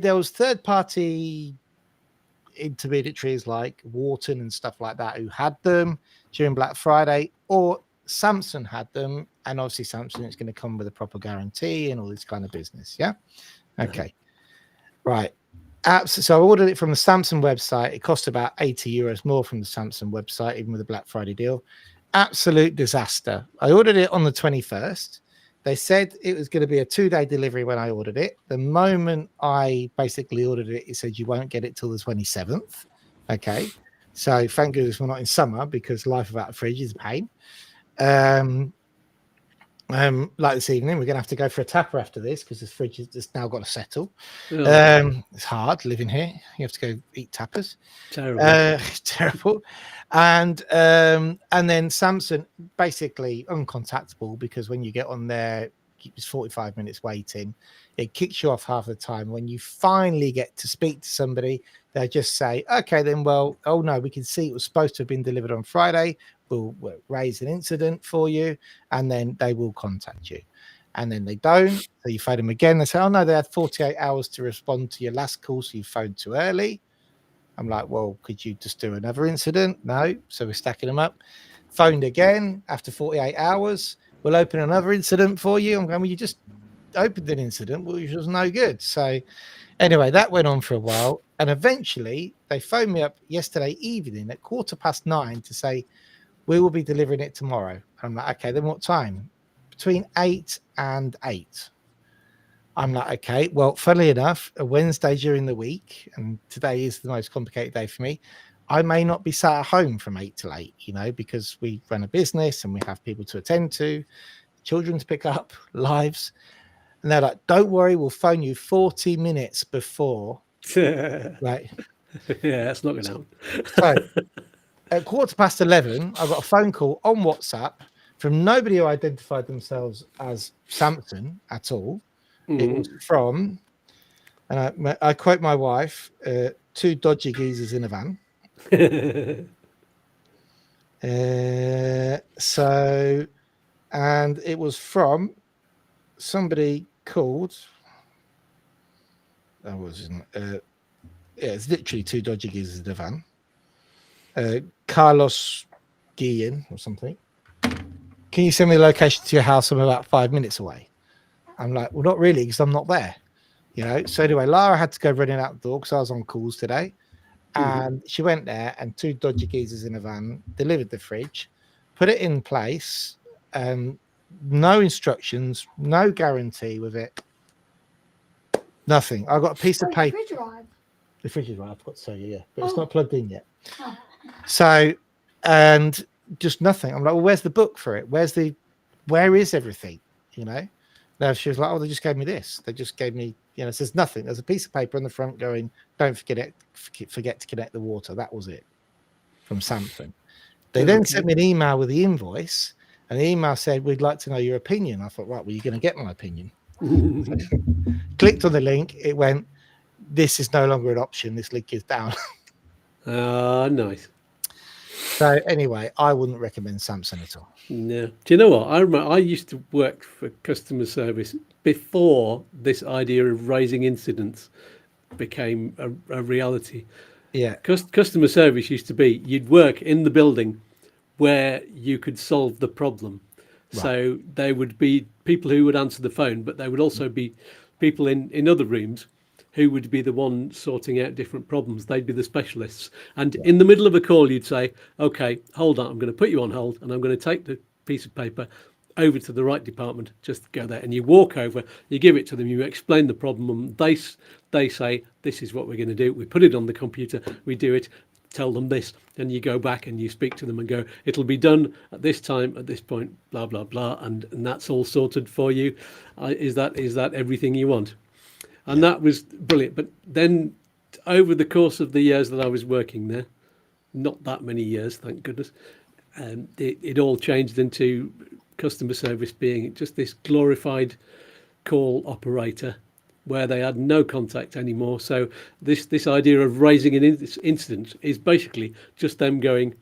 there was third-party intermediaries like Wharton and stuff like that who had them during Black Friday, or Samsung had them, and obviously Samsung is going to come with a proper guarantee and all this kind of business. Yeah. Okay. Right. So I ordered it from the Samsung website. It cost about €80 more from the Samsung website, even with a Black Friday deal. Absolute disaster. I ordered it on the 21st. They said it was going to be a 2-day delivery when I ordered it. The moment I basically ordered it, it said you won't get it till the 27th. Okay. So thank goodness we're not in summer, because life without a fridge is a pain. Like this evening, we're going to have to go for a tapper after this, because this fridge has now got to settle. It's hard living here. You have to go eat tappers. Terrible. Terrible. And then Samsung, basically uncontactable, because when you get on there, it's 45 minutes waiting. It kicks you off half the time. When you finally get to speak to somebody, they just say, okay, then, well, oh no, we can see it was supposed to have been delivered on Friday. We'll raise an incident for you, and then they will contact you. And then they don't. So you phone them again. They say, oh no, they had 48 hours to respond to your last call, so you phoned too early. I'm like, well, could you just do another incident? No. So we're stacking them up. Phoned again after 48 hours. We'll open another incident for you. I'm going, well, you just opened an incident, which was no good. So anyway, that went on for a while. And eventually they phoned me up yesterday evening at 9:15 to say, we will be delivering it tomorrow. I'm like, okay, then what time? Between 8 and 8. I'm like, okay, well, funnily enough, a Wednesday during the week, and today is the most complicated day for me, I may not be sat at home from 8 till 8, you know, because we run a business and we have people to attend to, children to pick up, lives. And they're like, don't worry, we'll phone you 40 minutes before. Right. Yeah, that's not going to happen. So at 11:15, I got a phone call on WhatsApp from nobody who identified themselves as Samson at all. It was from, and I quote my wife, 2 dodgy geezers in a van. And it was from somebody called, it's literally 2 dodgy geezers in a van. Carlos Guillen or something. Can you send me the location to your house? I'm about 5 minutes away. I'm like, well, not really, because I'm not there. You know. So anyway, Lara had to go running out the door because I was on calls today. And she went there, and 2 dodgy geezers in a van delivered the fridge, put it in place, no instructions, no guarantee with it. Nothing. I got a piece of paper. The fridge is right, I forgot to tell you, yeah. But it's not plugged in yet. So, and just nothing. I'm like, well, where's the book for it? Where is everything? You know? No, she was like, oh, they just gave me this. They just gave me, you know, it says nothing. There's a piece of paper on the front going, don't forget to connect the water. That was it from Samsung. They then sent me an email with the invoice, and the email said, we'd like to know your opinion. I thought, right, well, you're going to get my opinion. Clicked on the link. It went, this is no longer an option. This link is down. Nice. So anyway, I wouldn't recommend Samsung at all. No. Do you know what? I remember I used to work for customer service before this idea of raising incidents became a reality. Yeah. Customer service used to be you'd work in the building where you could solve the problem. Right. So there would be people who would answer the phone, but there would also be people in other rooms who would be the one sorting out different problems. They'd be the specialists. And in the middle of a call, you'd say, okay, hold on, I'm going to put you on hold, and I'm going to take the piece of paper over to the right department, just go there. And you walk over, you give it to them, you explain the problem, and they say, this is what we're going to do. We put it on the computer, we do it, tell them this, and you go back and you speak to them and go, it'll be done at this time, at this point, blah, blah, blah, and that's all sorted for you. Is that everything you want? And that was brilliant. But then over the course of the years that I was working there, not that many years, thank goodness, it all changed into customer service being just this glorified call operator where they had no contact anymore. So this idea of raising an incident is basically just them going,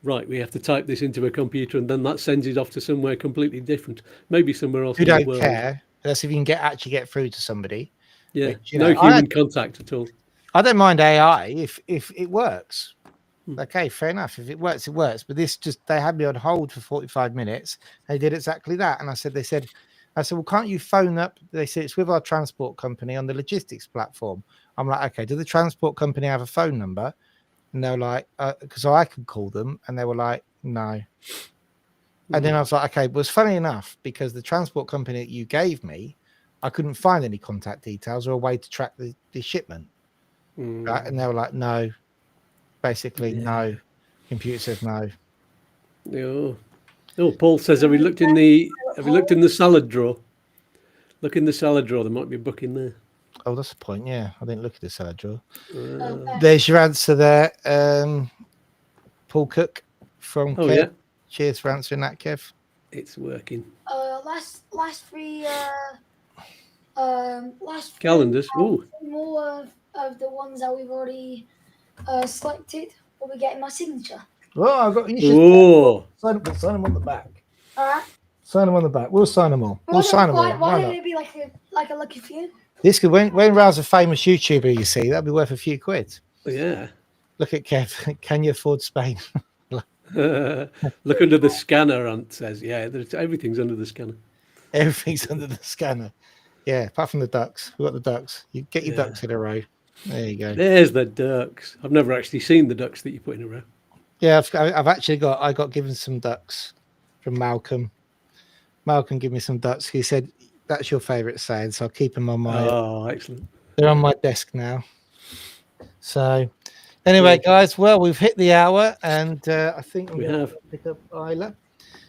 right, we have to type this into a computer, and then that sends it off to somewhere completely different, maybe somewhere else Who in the don't world. care. That's if you can actually get through to somebody. Yeah, which, no human contact at all. I don't mind AI if it works. Okay, fair enough. If it works, it works. But they had me on hold for 45 minutes. They did exactly that. And I said, well, can't you phone up? They said, it's with our transport company on the logistics platform. I'm like, okay, do the transport company have a phone number? And they're like, because I could call them. And they were like, no. And then I was like, okay, well, it's funny enough, because the transport company that you gave me, I couldn't find any contact details or a way to track the shipment. Right? And they were like, no. Basically, no. Computer says no. Oh, Paul says, have you looked in the salad drawer? Look in the salad drawer. There might be a book in there. Oh, that's the point. Yeah, I didn't look at the salad drawer. There's your answer there, Paul Cook from Kev. Yeah. Cheers for answering that, Kev. It's working. Last three calendars. Ooh. More of the ones that we've already selected will be getting my signature. Oh, I've got. You should sign them on the back. All right. Sign them on the back. We'll sign them all. We'll sign them all. Why don't it be like a lucky few? This could when Raoul's a famous YouTuber, you see, that'd be worth a few quid. Yeah. Look at Kev. Can you afford Spain? Look under the scanner, Ant says. Yeah, everything's under the scanner. Everything's under the scanner. Yeah, apart from the ducks. We've got the ducks. You get your ducks in a row. There you go. There's the ducks. I've never actually seen the ducks that you put in a row. Yeah, I've actually got given some ducks from Malcolm. Malcolm gave me some ducks. He said that's your favourite saying, so I'll keep them on my. Oh, excellent! They're on my desk now. So, anyway, guys, well, we've hit the hour, and I think I'm going to pick up Isla.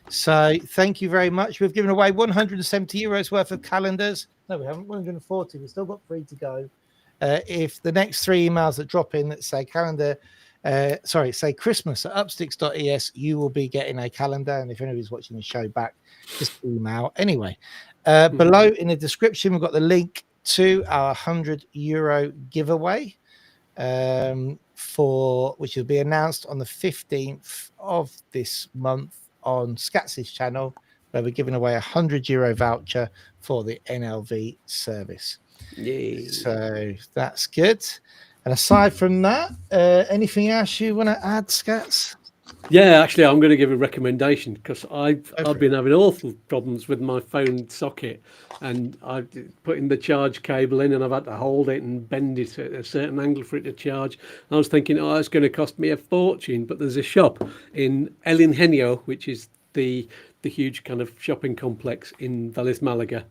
So, thank you very much. We've given away €170 worth of calendars. No, we haven't. 140. We've still got 3 to go. If the next 3 emails that drop in that say calendar. Say Christmas at upsticks.es, you will be getting a calendar. And if anybody's watching the show back, just email. Anyway, below in the description, we've got the link to our €100 giveaway which will be announced on the 15th of this month on Scats's channel, where we're giving away €100 voucher for the NLV service. Yay. So that's good. And aside from that, anything else you want to add, Scats? Yeah, actually, I'm going to give a recommendation because I've been having awful problems with my phone socket, and I've put in the charge cable in, and I've had to hold it and bend it at a certain angle for it to charge. And I was thinking, it's going to cost me a fortune, but there's a shop in El Ingenio, which is the huge kind of shopping complex in Valles Malaga,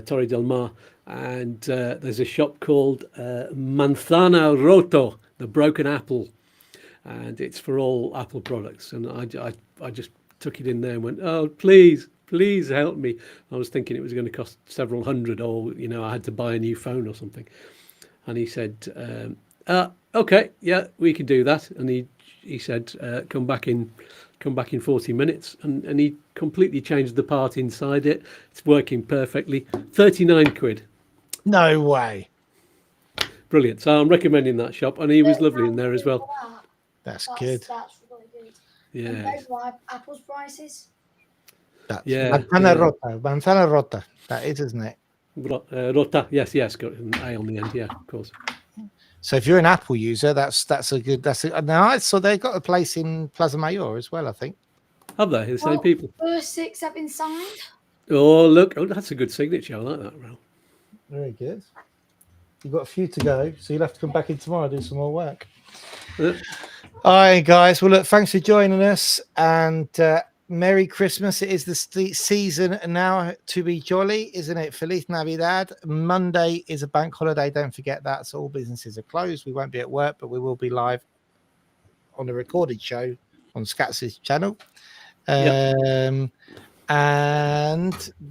Torre del Mar. And there's a shop called Manzana Roto, the broken apple, and it's for all Apple products. And I just took it in there and went, oh, please help me. I was thinking it was going to cost several hundred, or I had to buy a new phone or something. And he said, okay, yeah, we can do that. And he said, come back in 40 minutes, and he completely changed the part inside it. It's working perfectly. 39 quid. No way. Brilliant. So I'm recommending that shop, and he was lovely in there as well. That's good. That's really good. Yeah. Compared to Apple's prices. Manzana Rota. That is, isn't it? Rota. Yes. Got an A on the end. Yeah, of course. So if you're an Apple user, that's a good. Now I saw they got a place in Plaza Mayor as well, I think. Have they? The same people. First 6 have been signed. Oh, look. Oh, that's a good signature. I like that, Ralph. Very good. You've got a few to go, so you'll have to come back in tomorrow and do some more work. All right, guys. Well, look, thanks for joining us, and Merry Christmas. It is the season now to be jolly, isn't it? Feliz Navidad. Monday is a bank holiday. Don't forget that. So all businesses are closed. We won't be at work, but we will be live on a recorded show on Scats's channel. And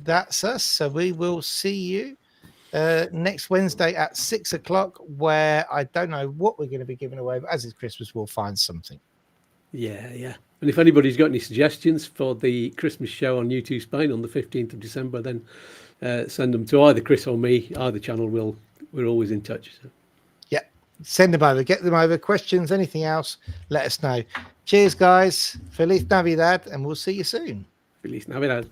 that's us. So we will see you next Wednesday at 6:00, where I don't know what we're going to be giving away, but as it's Christmas, we'll find something. Yeah. And if anybody's got any suggestions for the Christmas show on U2 Spain on the 15th of December, then send them to either Chris or me. Either channel, we're always in touch. So. Yeah, send them over, get them over. Questions, anything else, let us know. Cheers, guys. Feliz Navidad, and we'll see you soon. Feliz Navidad.